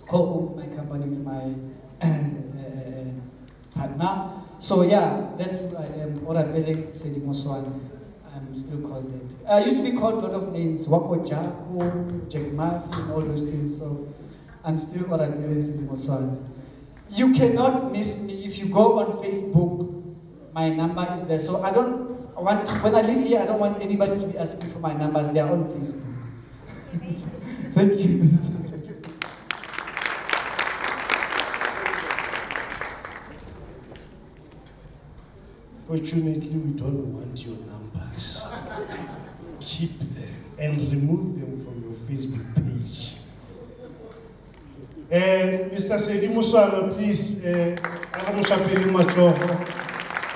co-own my company with my partner. So yeah, that's who I am. Orapele Sedimoswan. I'm still called that. I used to be called a lot of names, Wako Jako, Jack Murphy, and all those things. So I'm still Orapele Sedimoswan. You cannot miss me. If you go on Facebook, my number is there. So I don't want to, when I live here, I don't want anybody to be asking for my numbers. They are on Facebook. Thank you. Fortunately, we don't want your numbers. Keep them and remove them from your Facebook page. Mr. Sedimusana, please,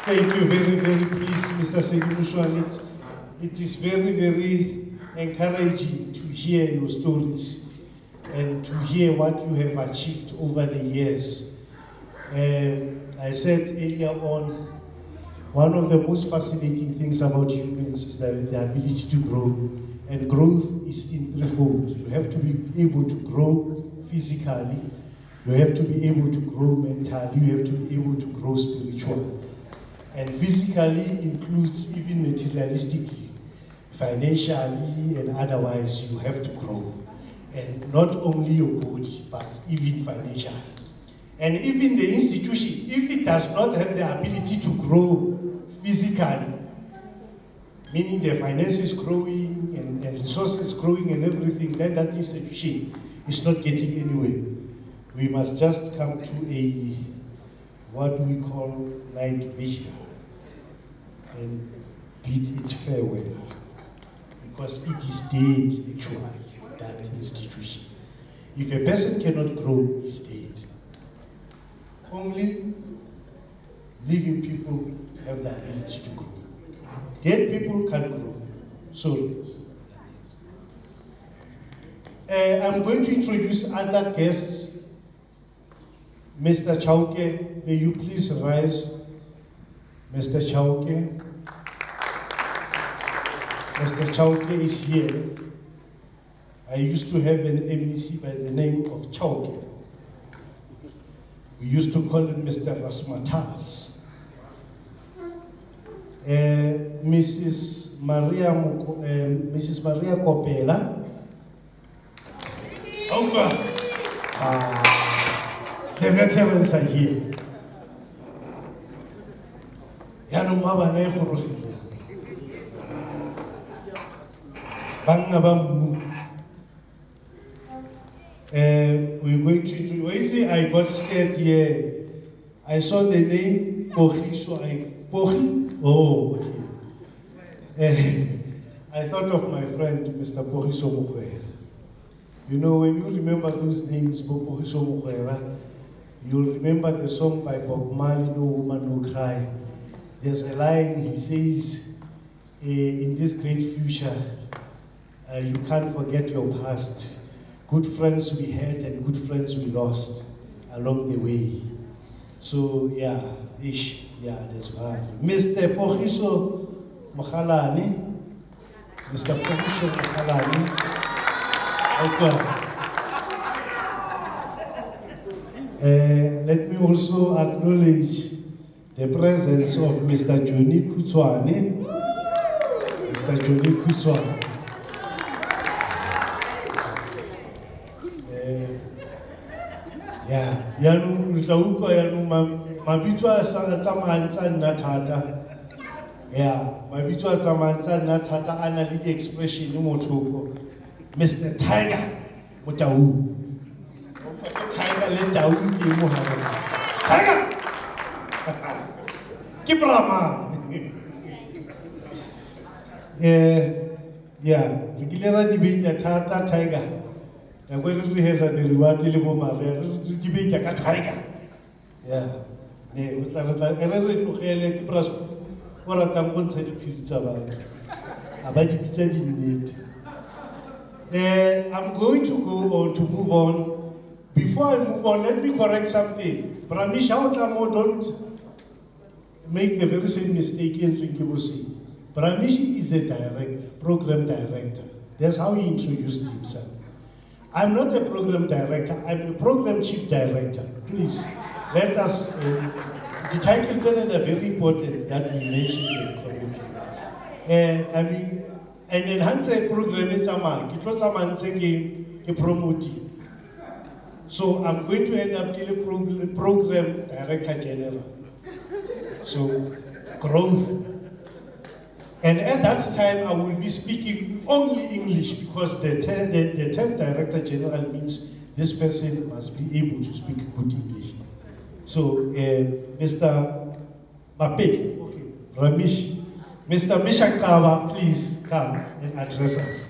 thank you very, very please, Mr. Sedimusana. It is very, very encouraging to hear your stories and to hear what you have achieved over the years. I said earlier on, one of the most fascinating things about humans is the ability to grow. And growth is in threefold. You have to be able to grow physically, you have to be able to grow mentally, you have to be able to grow spiritually. And physically includes even materialistically, financially and otherwise you have to grow. And not only your body, but even financially. And even the institution, if it does not have the ability to grow physically, meaning the finances growing and resources growing and everything, then that institution is not getting anywhere. We must just come to a, what we call night vision and bid it farewell. Because it is dead, actually, that institution. If a person cannot grow, it's dead. Only living people have the ability to grow. Dead people can't grow. Sorry. I'm going to introduce other guests. Mr. Chauke, may you please rise. Mr. Chauke. Mr. Chauke is here. I used to have an MEC by the name of Chauke. We used to call him Mr. Rasmatas. Mrs. Maria Kopela. Over. The veterans are here. Mmabana Lehurutshe. We're going to, why is it I got scared here? I saw the name Pochi, so Pochi? Oh, okay. I thought of my friend, Mr. Pochi Somokwera. You know, when you remember those names, Pochi Somokwera, you'll remember the song by Bob Marley, No Woman, No Cry. There's a line, he says, in this great future, you can't forget your past. Good friends we had and good friends we lost along the way. So, yeah, that's why. Mr. Pochiso Mokhalane. Mr. Pochiso Mokhalane. Okay. Let me also acknowledge the presence of Mr. Johnny Kutswane. Mr. Johnny Kutswane. Yanu Utauko Yanu Mabitwa Samansa Natata. Yeah, Mabitwa Samansa Natata analytic expression Motoko. Mr. Tiger Mutau. Tiger let down the Muhammad. Tiger! Kibrama! Yeah, regular debate Tata Tiger. I'm going to have the reward to debate a tiger. Yeah. I'm going to go on to move on. Before I move on, let me correct something. Bramisha Otamo, make the very same mistake in Zwinkibosi. Bramishi is a director, program director. That's how he introduced himself. I'm not a program director, I'm a program chief director. Please, let us, the title are very important that we mention in community. I mean, and enhance a program, it's a man, it was a man saying, a promoting. So I'm going to end up being a program director general. So, growth. And at that time, I will be speaking only English because the term Director General means this person must be able to speak good English. So, Mr. Mapeki, okay, Ramish, Mr. Mishakawa, please come and address us.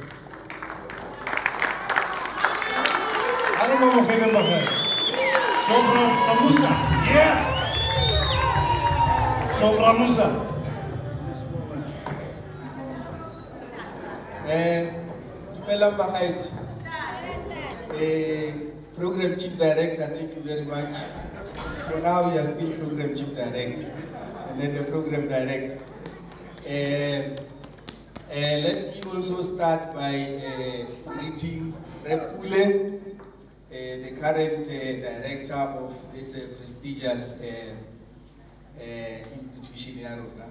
Shobra Musa, yes! Shobra Musa. Dumelang bagaetsho. Program Chief Director, thank you very much. For now, we are still Program Chief Director, and then the Program Director. Let me also start by greeting Rep. Ule, the current Director of this prestigious institution in Aruna.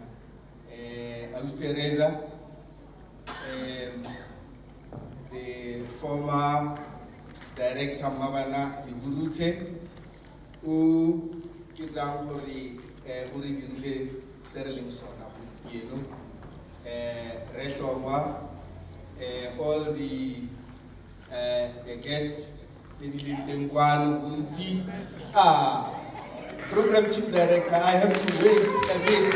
Austereza, the former Director Mmabana Lehurutshe, who gets on for the original Serelim Sona, all the guests, Program Chief Director, I have to wait a bit.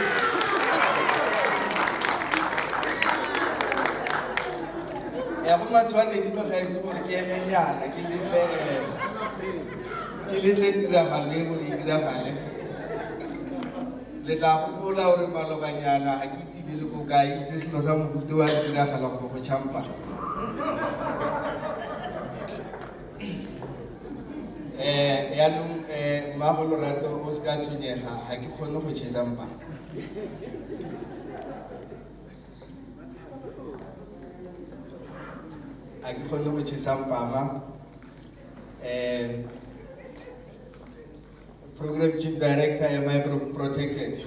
Program Chief Director, am I protected?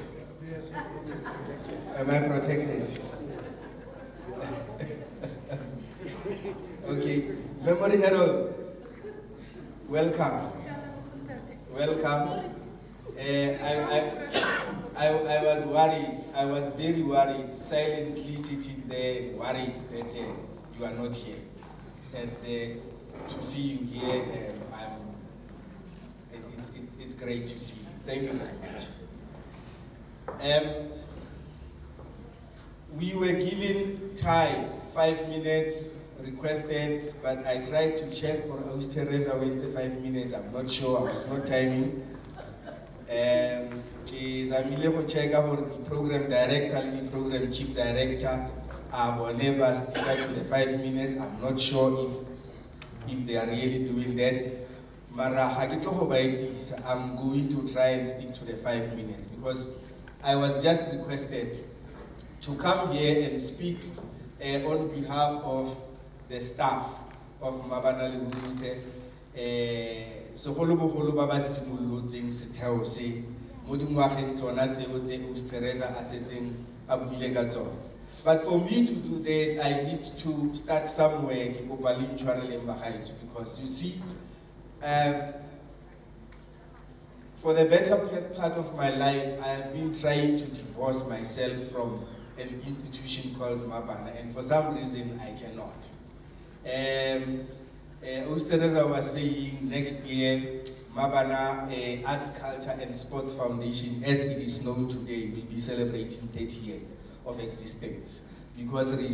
Am I protected? Okay, Memory Herald, welcome. Welcome. I was worried, I was very worried, silently sitting there, worried that you are not here. And to see you here, it's great to see you. Thank you very much. We were given time, 5 minutes requested, but I tried to check for Austereza went 5 minutes. I'm not sure, I was not timing. Zamile go check for the program director, the program chief director. Our neighbors stick to the 5 minutes. I'm not sure if they are really doing that. Mara I'm going to try and stick to the 5 minutes because I was just requested to come here and speak on behalf of the staff of Mmabana Lehurutshe. Segolobogolo ba ba simolotseng setheo se mo dingwageng tsona tseo tse Austereza a setseng a buile ka tsona. But for me to do that, I need to start somewhere because you see, for the better part of my life, I have been trying to divorce myself from an institution called Mmabana, and for some reason I cannot. Austereza was saying next year, Mmabana Arts, Culture and Sports Foundation, as it is known today, will be celebrating 30 years of existence because and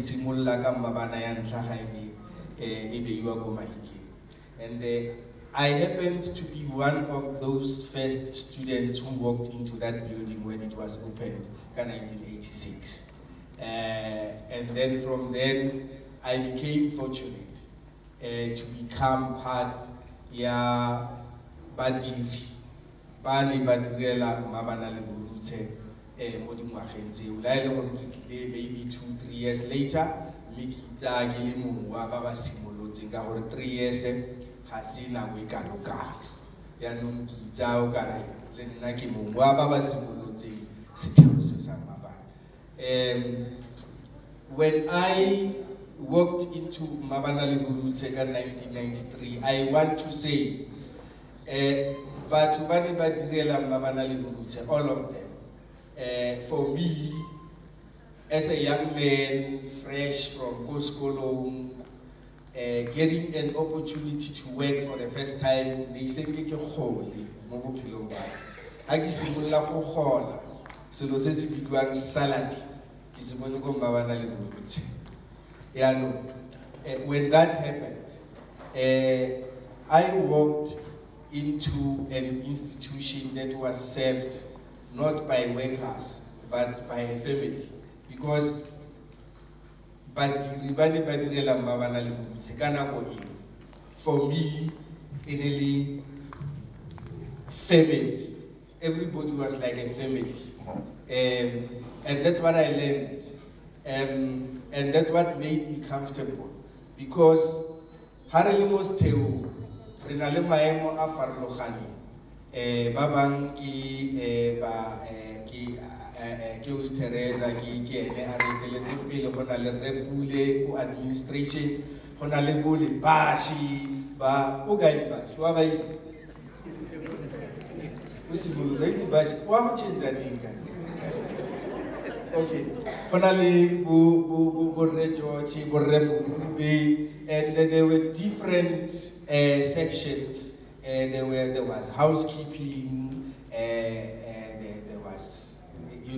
I happened to be one of those first students who walked into that building when it was opened in 1986. And then from then I became fortunate to become part badiri bane ba direla Mmabana Lehurutshe mo dingwageng tseo la ile gore ke tlile maybe 2-3 years later mme ke itsa ke le mongwe wa ba ba simolotseng ka gore 3 years ga se nako e kalo-kalo yaanong ke itsa o kare le nna ke mongwe wa ba ba simolotseng setheo seo sa Mmabana. When I walked into Mmabana Lehurutshe in 1993, I want to say, batho ba ne ba direla Mmabana Lehurutshe, all of them. For me, as a young man, fresh from Koskolo, getting an opportunity to work for the first time, ne se ke kgole mo bophelong ba ka. Ha ke simolla go gola, selo se se bidiwang salary, ke se bone ko Mmabana Lehurutshe. When that happened, I walked into an institution that was served not by workers, but by a family. Because for me, in family, everybody was like a family. And that's what I learned. And that's what made me comfortable. Because Harali Mosteu, Renale Maemo Afarlohani, Babang ki Teresa, ki Aretele Honale Repule, administration, Honale Buli, Bashi, Ba, Ugai Bash, Wabai Usibu, Bash, what change an income? Okay. Finally, and there were different sections. There was housekeeping, there was,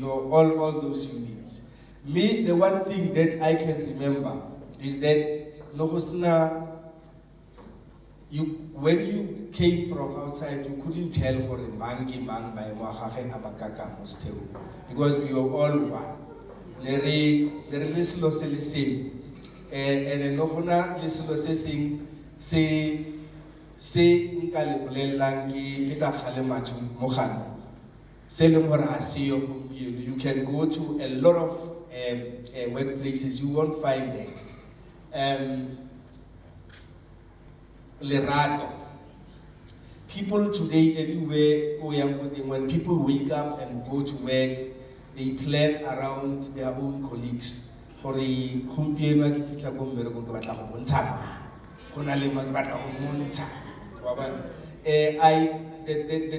all those units. Me, the one thing that I can remember is that when you came from outside, you couldn't tell for a mangi man my amakaka mosteo, because we were all one. There is no same, and no hona lislo say incalibule langi kisa halematu mohana. You can go to a lot of workplaces, you won't find that. Lerato. People today anywhere, when people wake up and go to work, they plan around their own colleagues. For the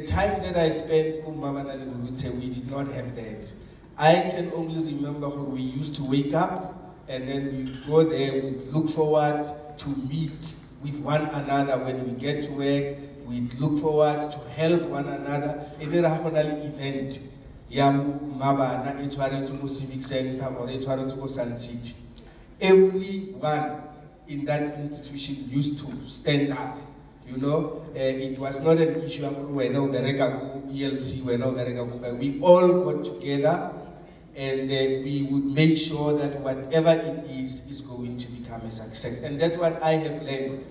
time that I spent with Mmabana Lehurutshe, we did not have that. I can only remember when we used to wake up and then we go there, we look forward to meet with one another when we get to work. We look forward to help one another. In the event, Mmabana, it's to Civic Center or it's to Sun City. Everyone in that institution used to stand up. It was not an issue of we all got together and we would make sure that whatever it is going to become a success. And that's what I have learned.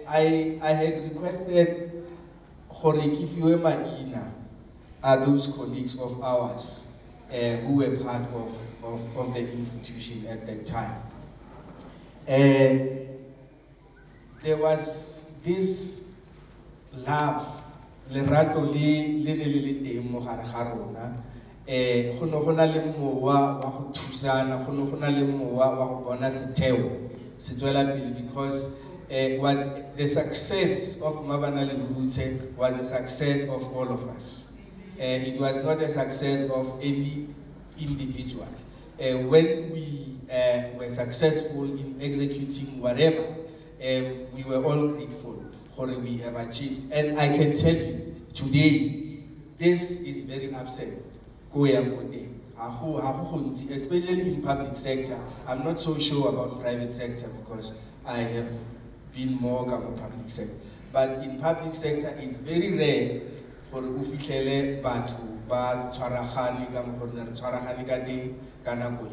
I had requested are those colleagues of ours who were part of the institution at that time. There was this love, lerato le teng mo gare ga rona. Go ne go na le mowa wa go thusana, go ne go na le mowa wa go bona setheo se tswela pele, because what the success of Mmabana Lehurutshe was a success of all of us. It was not a success of any individual. When we were successful in executing whatever, we were all grateful for what we have achieved. And I can tell you, today, this is very absent. Especially in public sector. I'm not so sure about private sector because I have been more in public sector. But in public sector, it's very rare for ufihlele batho ba tshwaragane ka mo gore tshwaragane ka teng ka nako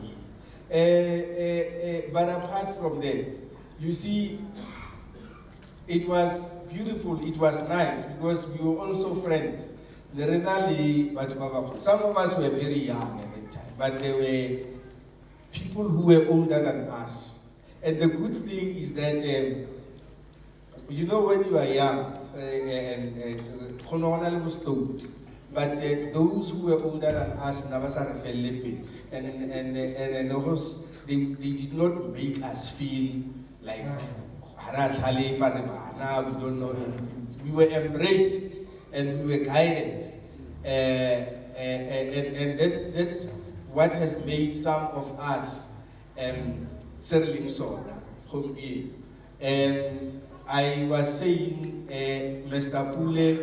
e. But apart from that, you see, it was beautiful, it was nice because we were also friends. Some of us were very young at that time, but there were people who were older than us. And the good thing is that, you know, when you are young, but those who were older than us, and they did not make us feel like we don't know anything. We were embraced and we were guided, and that's what has made some of us and I was saying Mr. Pule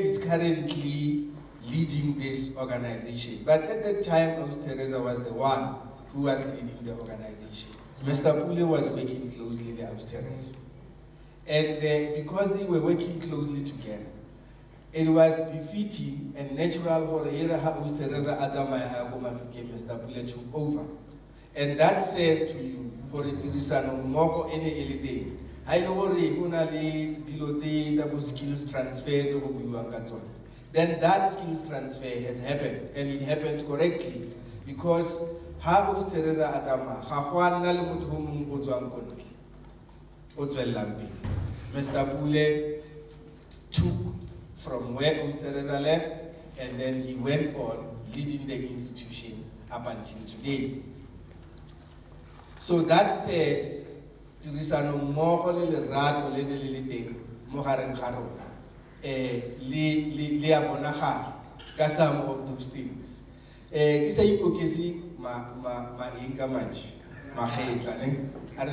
is currently leading this organization, but at that time Teresa was the one who was leading the organization. Mr. Pule was working closely with Teresa. And because they were working closely together, it was befitting and natural for Teresa Mr. Pule took over. And that says to you, for Teresa no more any day. I know skills transfer then that skills transfer has happened, and it happened correctly because how Teresa Atama, Mr. Pule took from where Teresa left, and then he went on leading the institution up until today. So that says Teresa no more le rato le le teng mo gareng ga rona le ya bonagala ka some of those things. Ke sa ipokesi ma inka manje magetla ne are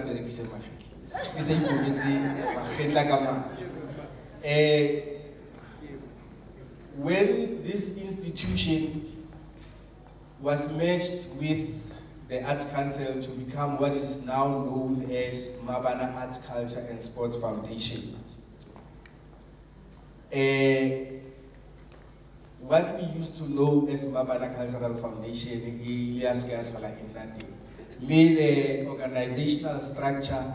berekise magetla ke sa ipoketse magetla ka manje. When this institution was merged with the Arts Council to become what is now known as Mmabana Arts, Culture and Sports Foundation, what we used to know as Mmabana Cultural Foundation, made the organizational structure.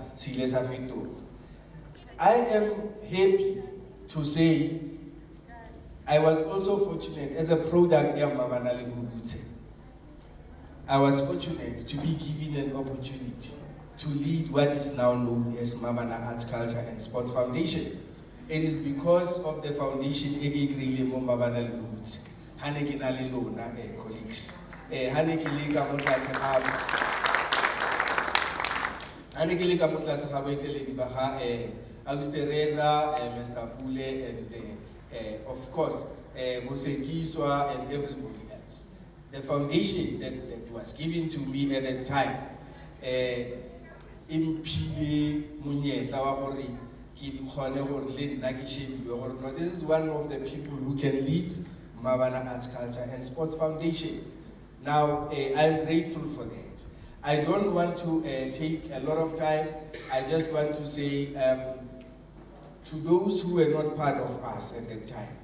I am happy to say I was also fortunate as a product of Mmabana Lehurutshe. I was fortunate to be given an opportunity to lead what is now known as Mmabana Arts, Culture and Sports Foundation. It is because of the foundation Mmabana Lehurutshe, colleagues. Teresa, Mr. Pule, and of course, Bosekiswa and everybody else. The foundation that was given to me at that time, this is one of the people who can lead Mmabana Arts, Culture and Sports Foundation. Now, I'm grateful for that. I don't want to take a lot of time. I just want to say to those who were not part of us at that time,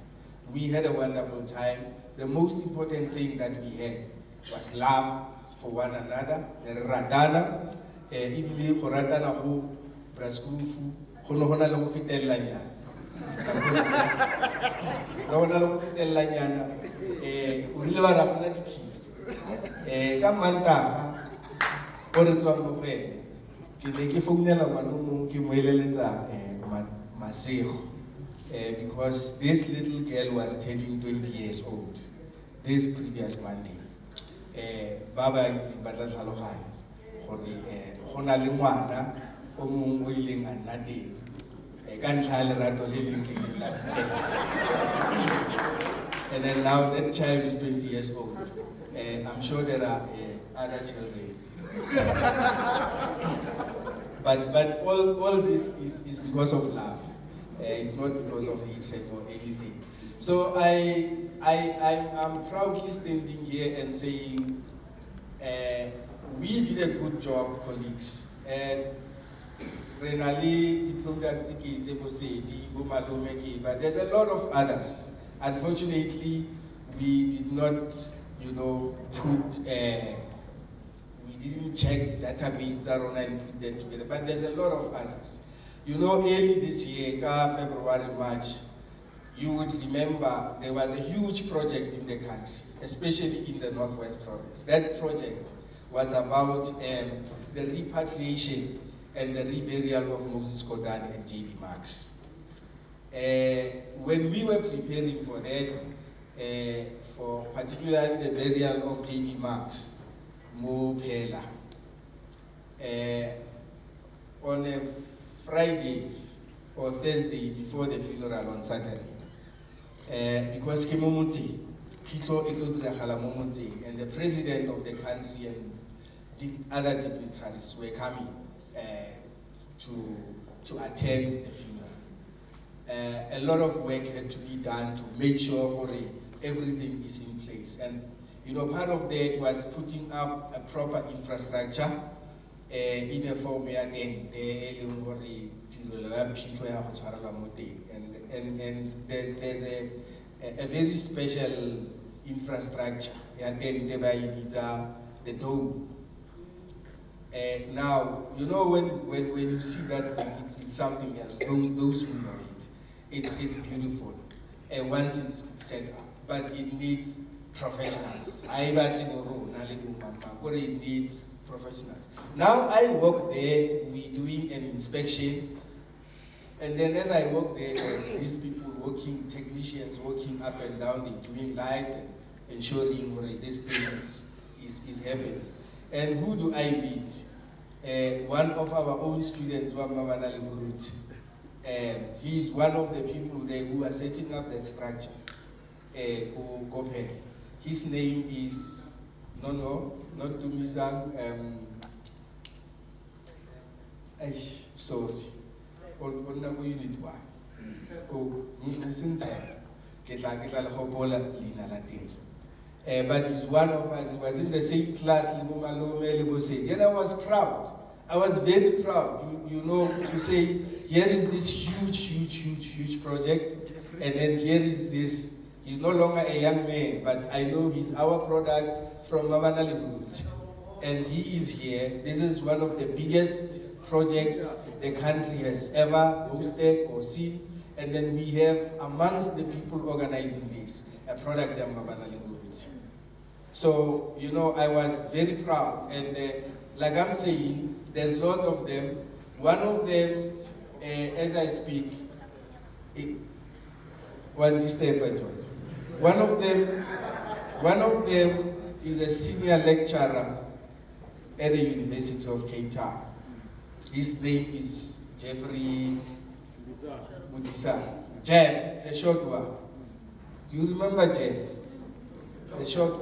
we had a wonderful time. The most important thing that we had was love for one another, the radana, ibili koratana ho braskufu, hono le go fitella nyana. No le go fitella nyana, o ile ba rafuna diphiso. Ka mantaga o re tswa mo gene. Ke ne ke founela manong ke mo eleletsa Masego, because this little girl was turning 20 years old this previous Monday. Baba itse batla tlhaloganya gore gona le ngwana o mongwe o ileng a nna teng ka ntlha le rato le leng la fitela. And then now that child is 20 years old. I'm sure there are other children. But all this is because of love. It's not because of hatred or anything. So I'm proudly standing here and saying we did a good job, colleagues. Renali, the product, but there's a lot of others. Unfortunately, we did not, put. We didn't check the database and put that together. But there's a lot of others. Early this year, February, March, you would remember there was a huge project in the country, especially in the Northwest Province. That project was about the repatriation and the reburial of Moses Kotane and J.B. Marks. When we were preparing for that, for particularly the burial of J.B. Marks, Mo Phela, on a Friday or Thursday before the funeral on Saturday, because Kimomutsi, Kito Eklodrahala Momutsi, and the president of the country and other dignitaries were coming to attend the funeral. A lot of work had to be done to make sure everything is in place. And you know, part of that was putting up a proper infrastructure in a form where and there's a very special infrastructure. The dome. Now, you know, when you see that thing, it's something else. Those who know it's beautiful. And once it's set up, but it needs professionals. It needs professionals. Now I walk there, we're doing an inspection, and then as I walk there, there's these people working, technicians working up and down, they're doing lights and ensuring this thing is happening. And who do I meet? One of our own students, Mmabana Lehurutshe. He's one of the people there who are setting up that structure. His name is, not Dumisang, sorry, on unit one. But he's one of us. He was in the same class. And I was proud. I was very proud, you know, to say, here is this huge project, and then here is this. He's no longer a young man, but I know he's our product from Mmabana Lehurutshe. And he is here. This is one of the biggest projects the country has ever hosted or seen. And then we have, amongst the people organizing this, a product of Mmabana Lehurutshe. So, you know, I was very proud. And like I'm saying, there's lots of them. One of them, as I speak, one of them is a senior lecturer at the University of Cape Town. His name is Jeffrey Mutisa. Jeff, the short one. Do you remember Jeff? The short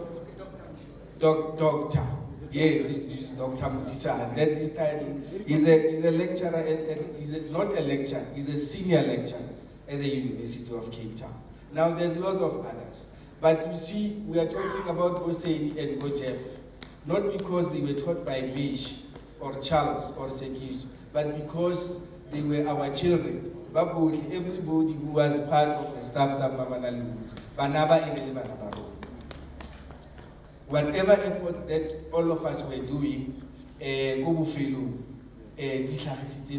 doctor. Yes, it's Dr. Mutisa. That's his title. He's a lecturer, not a lecturer, he's a senior lecturer at the University of Cape Town. Now there's lots of others. But you see, we are talking about Boseidi and Jeff, not because they were taught by Mish or Charles or Sekis, but because they were our children. Everybody who was part of the staff of Mmabana Lehurutshe, Banaba and Banabaro. Whatever efforts that all of us were doing, Kobufelu,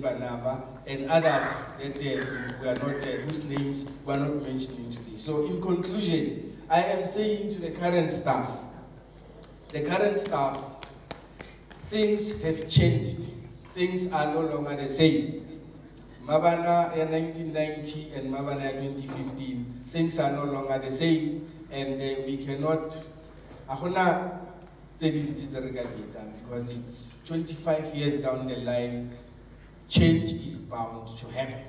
Banaba, and others that were not, whose names were not mentioned today. So in conclusion, I am saying to the current staff, things have changed. Things are no longer the same. Mmabana in 1990 and Mmabana in 2015, things are no longer the same, and we cannot. Because it's 25 years down the line, change is bound to happen,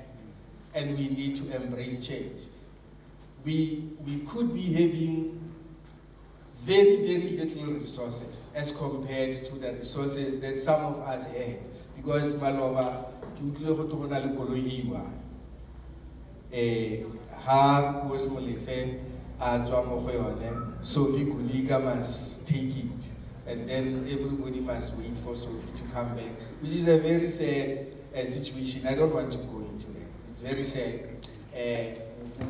and we need to embrace change. We could be having very little resources as compared to the resources that some of us had, because Malova, Sophie Kunika must take it, and then everybody must wait for Sophie to come back, which is a very sad situation. I don't want to go into that. It's very sad.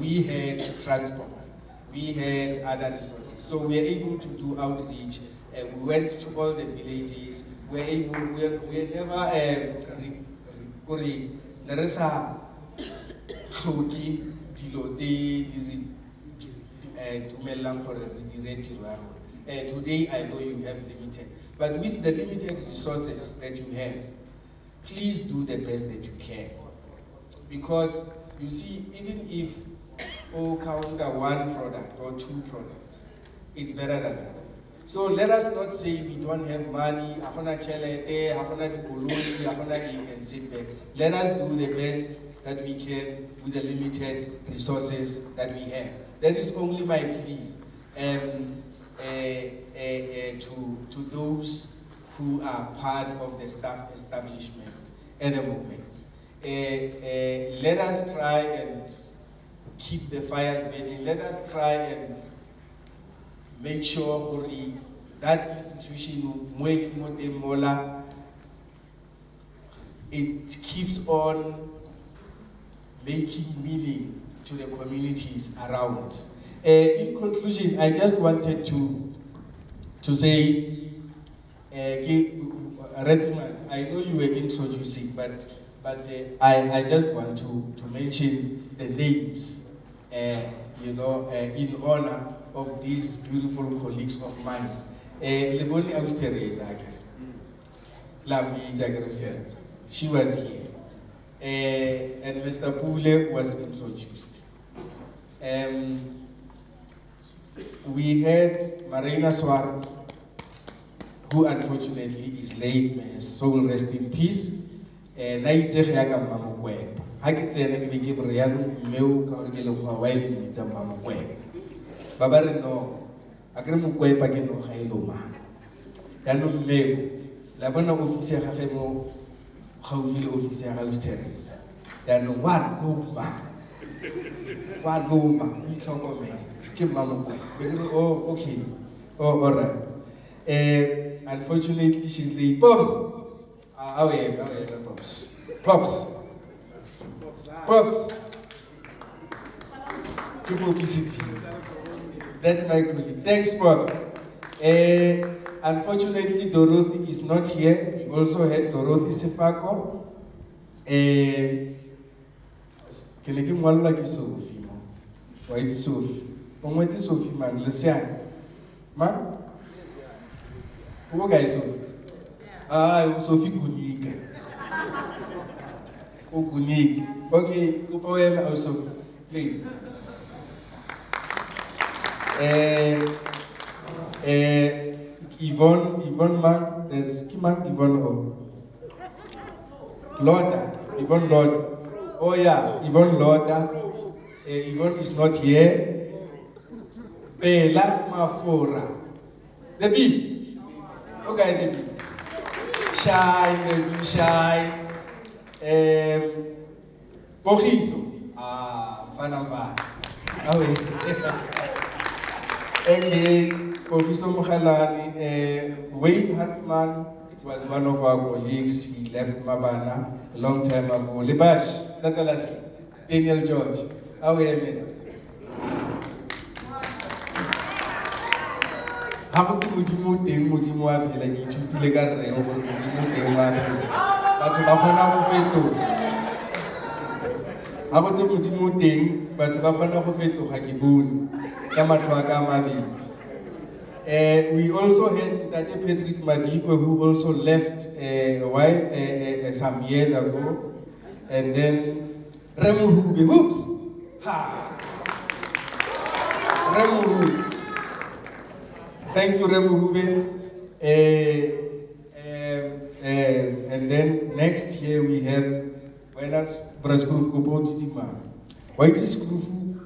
We had transport, we had other resources, so we were able to do outreach. We went to all the villages. We never dilo tse di re dumellang gore re dire tiro ya rona. Today I know you have limited, but with the limited resources that you have, please do the best that you can. Because you see, even if counter one product or two products, it's better than nothing. So let us not say we don't have money, and sit back. Let us do the best that we can with the limited resources that we have. That is only my plea to those who are part of the staff establishment at the moment. Let us try and keep the fires burning. Let us try and make sure that institution, it keeps on making meaning to the communities around. In conclusion, I just wanted to say, Retiman, I know you were introducing, but I just want to mention the names, in honor of these beautiful colleagues of mine. Leboni Austeres, she was here, and Mr. Pule was introduced. We had Marina Swartz, who unfortunately is late, may his soul rest in peace. Babari no, agremu kwepa ke no khailoma. Ya no mmego, la bona officer ga gemo gaufile officer ga Austeres. Ya no wa loma, itlhokomela ke mamokwe. Oh, okay. Oh, all right. Unfortunately she's late. Pops. Pops. Keep obesity. That's my colleague. Thanks, Pops. Unfortunately, Dorothy is not here. We also had Dorothy Sefako. Can I give one like Sophie? Why it's Sophie? What's Sophie, man? Listen, man. Who guys Sophie? Sophie Kunik. Oh, Kunik. Okay, go poem also, please. Yvonne man, there's Kiman Yvonne O. Yvonne Lord. Oh yeah, Yvonne Loda. Yvonne is not here. Bella Mafora. The B. Okay, the B. Shy. Pogiso. Mfana. Okay, Pogiso Mokhalani. Wayne Hartman was one of our colleagues. He left Mmabana a long time ago. Lebash, that's Alaska. Daniel George. How are you? How do you move the Mudimu like you to Telegare over Mudimu de Madi? But Bafana Feto. How do you Mudimu thing, but Bafana Feto Hakibun, Kamatwaka Mabit. We also had Tate Patrick Madipo, who also left some years ago. And then Remu Hube, whoops! Ha! Remu Hube. Thank you, Remu Hube. And then next year we have Buenas Brasgruf Gopotitima. Why is Skrufu?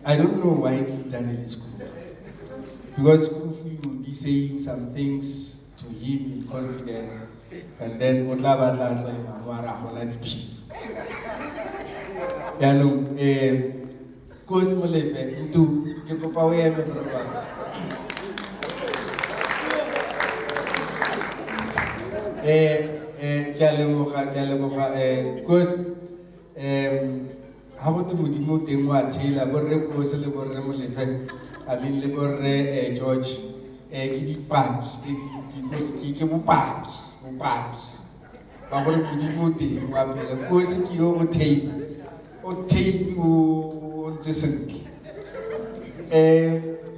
I don't know why it's an Skrufu. Because Skrufu will be saying some things to him in confidence, and then Otlabadla Mamara Holadipi. Yano, Cosmolefe, into Yokopawe. Because how to Mutimu Demo Tila, Borre Cosa, Borre Molefe, I mean, Leborre George, Giddy Park, Kikibu Park, Babor Mutimu, Wapel, Cosiki Ote,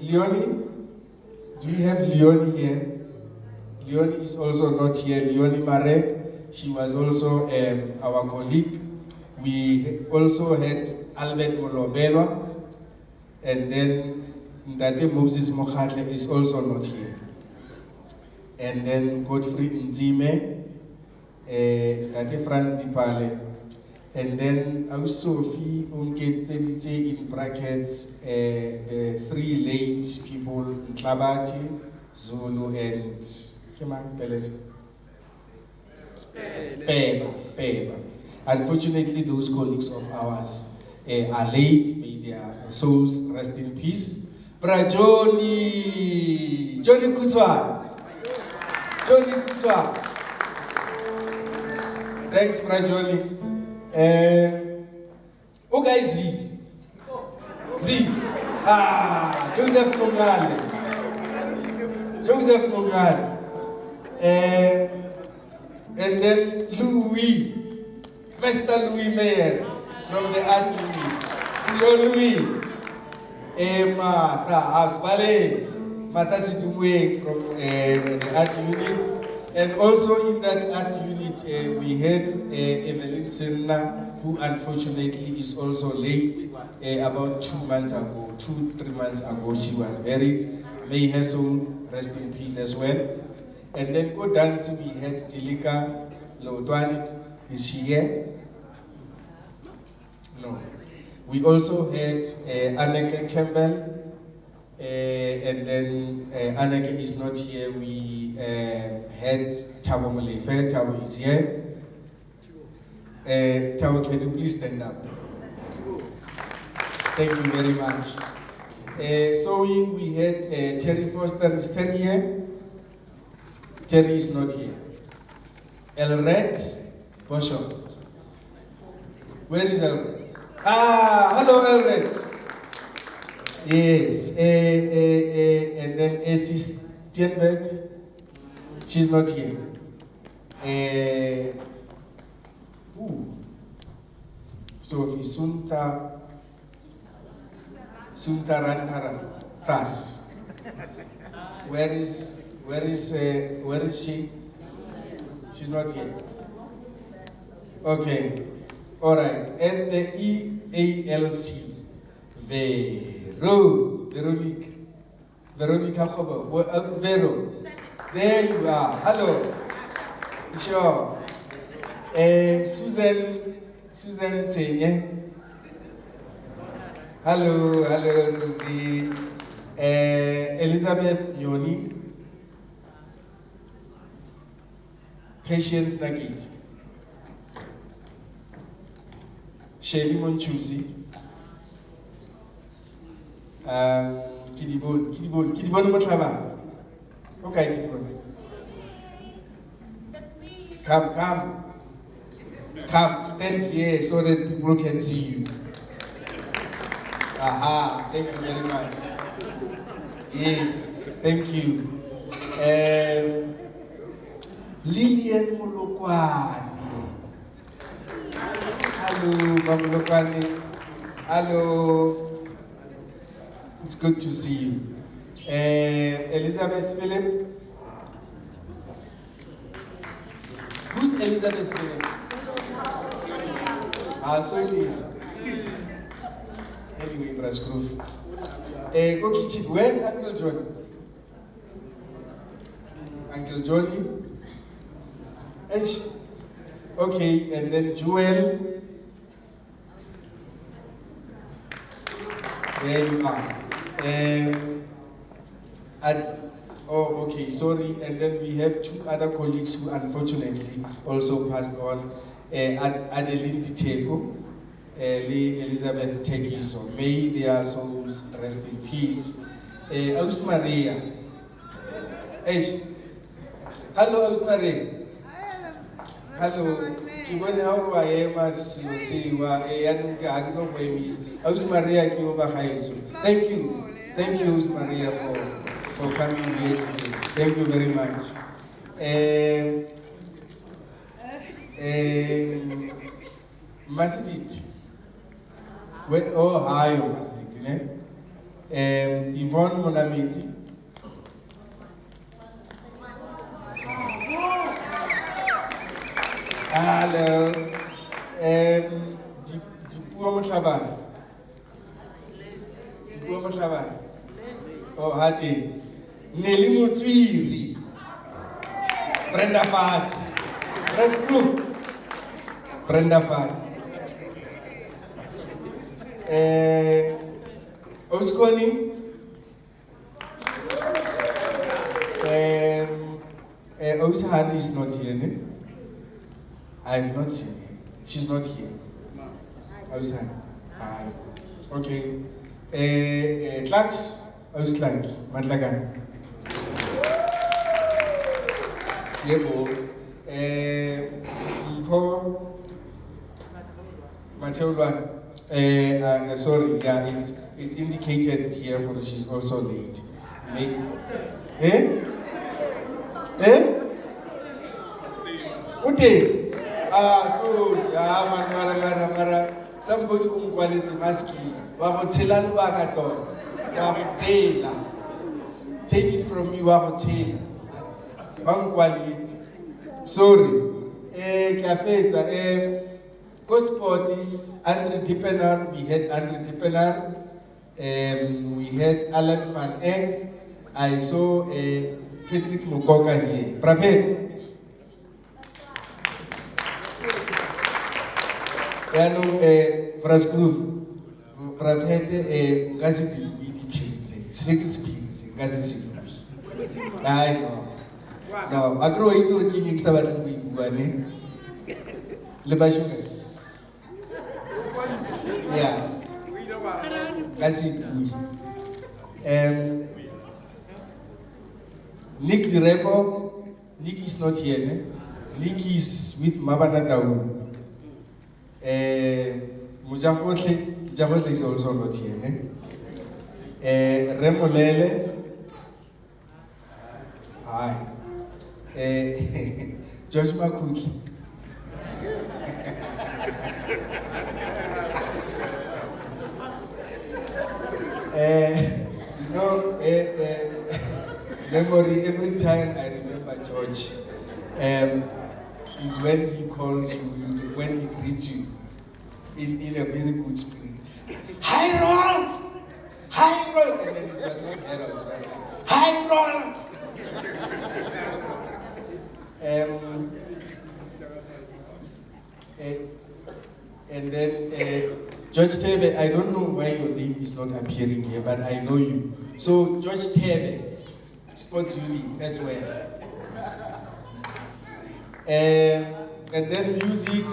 Leonie, do you have Leonie here? Leonie is also not here. Leonie Mare, she was also our colleague. We also had Albert Molobelwa, and then Ndate Moses Mokhatle is also not here. And then Godfrey Nzime, Ndate Franz Dipale, and then Sophie Unketedite in brackets, the three late people, Ntlabati, Zulu, and Peba. Unfortunately, those colleagues of ours are late. May their souls rest in peace. Johnny Kutswa. Thanks, Johnny. Okay, Z. Joseph Mungale. And then Louis, Mr. Louis Mayer from the art unit. So Louis, Martha Situmwe from the art unit. And also in that art unit, we had Evelyn Senna, who unfortunately is also late. About 3 months ago, she was buried. May her soul rest in peace as well. And then go dancing, we had Tilika Lodwanit. Is she here? No. We also had Anneke Campbell. And then Anneke is not here. We had Thabo Molefe. Thabo is here. Thabo, can you please stand up? Thank you very much. So we had Terry Foster. Is Terry here? Terry is not here. Elred Boshoff. Where is Elred? Hello Elred. Yes. And then Essie Steenberg. She's not here. Sophie Suntarantara Tas. Where is she? She's not here. Okay. All right. And the EALC. Veronica Khobo. Vero. There you are. Hello. Sure. Susan Tenye. Hello, Susie. Elizabeth Nyoni. Patience Nagit. Shelly Monchusi. Kidibon Matlaba. Okay, Kidibon. That's me. Come, stand here so that people can see you. Thank you very much. Yes, thank you. Lilian Molokwani. Hello, Molokwani. Hello. It's good to see you. Elizabeth Philip. Who's Elizabeth Philip? Sonia. Anyway, Brasgrove. Where's Uncle John? Uncle Johnny? Okay, and then Joel. There you are. Okay, sorry. And then we have 2 other colleagues who unfortunately also passed on. Adeline Ditego, Elizabeth Tegiso. May their souls rest in peace. Aus Maria. Hello, Aus Maria. Hello. How I am as you say, Aus Maria. Thank you, Aus Maria, for coming here today. Thank you very much. Masidit. Oh, hi, Mastic. Yvonne Monamiti. Hello. Dipuo Motlhabane. Dipuo Motlhabane. Oh, hati. Nelly Motswiri. Brenda Fass. Press group. Brenda Fass. Oskoni. Osahani is not here, ne? I have not seen her. She's not here. Osahani. Hi. Okay. Klax. Oslak. Matlagan. Yebo. Mpho. Mateo Luan. Sorry, yeah, it's indicated here for she's also late. Okay. So yeah, mara. Somebody who quality maskis. Wahotela lubaka to. Wahotela. Take it from me, wahotela. One quality. Sorry. Kafeta. Gospoti. Andre Dippenaar. We had Andre Dippenaar. We had Alan van Eyck. I saw Patrick Mukoka here. Prapet. Yano Brasgroove. Prapet Gazeti Pirites. 6 Pirites. Gazeti. I know. No, I grow it to King Sabat Buane. Lebashuga. Yeah. Gazeti. Nick Direbo. Nick is not here. Ne? Nick is with Mmabana Lehurutshe. Mujahotle is also not here. Ne? Remolele. Hi. George Makuki. Memory, every time I remember George, is when he calls you, when he greets you in a very good spirit. Harold! Harold! And then it was not Harold, it was like, Harold! And then George Tebe, I don't know why your name is not appearing here, but I know you. So George Tebe, Sports Unit as well. And then music,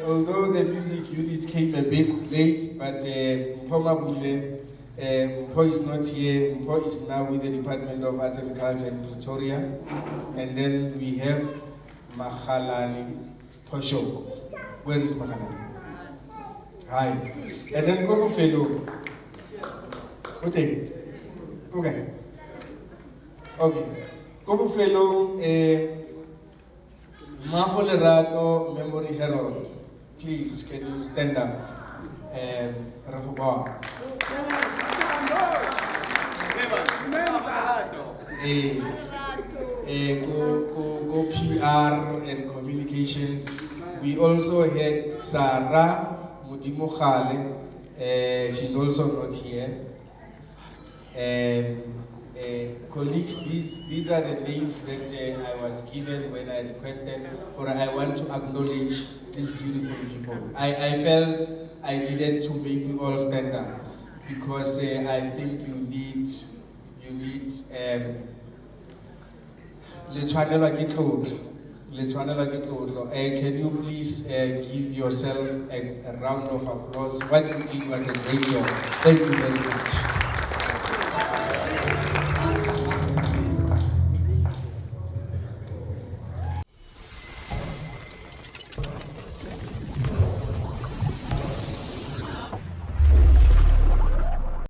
although the music unit came a bit late, but Mpho Mabule, Mpho is not here. Mpho is now with the Department of Arts and Culture in Pretoria. And then we have Makhalani Poshoko. Where is Makhalani? Hi. And then Kobu Fellow. Okay. Kobu Fellow, Maho Lerato Memory Herald. Please, can you stand up? Rahubar. Go PR and communications. We also had Sarah Mutimokhale. She's also not here. Colleagues, these are the names that I was given when I requested, or I want to acknowledge these beautiful people. I felt I needed to make you all stand up because I think you need can you please give yourself a round of applause? What you did was a great job. Thank you very much.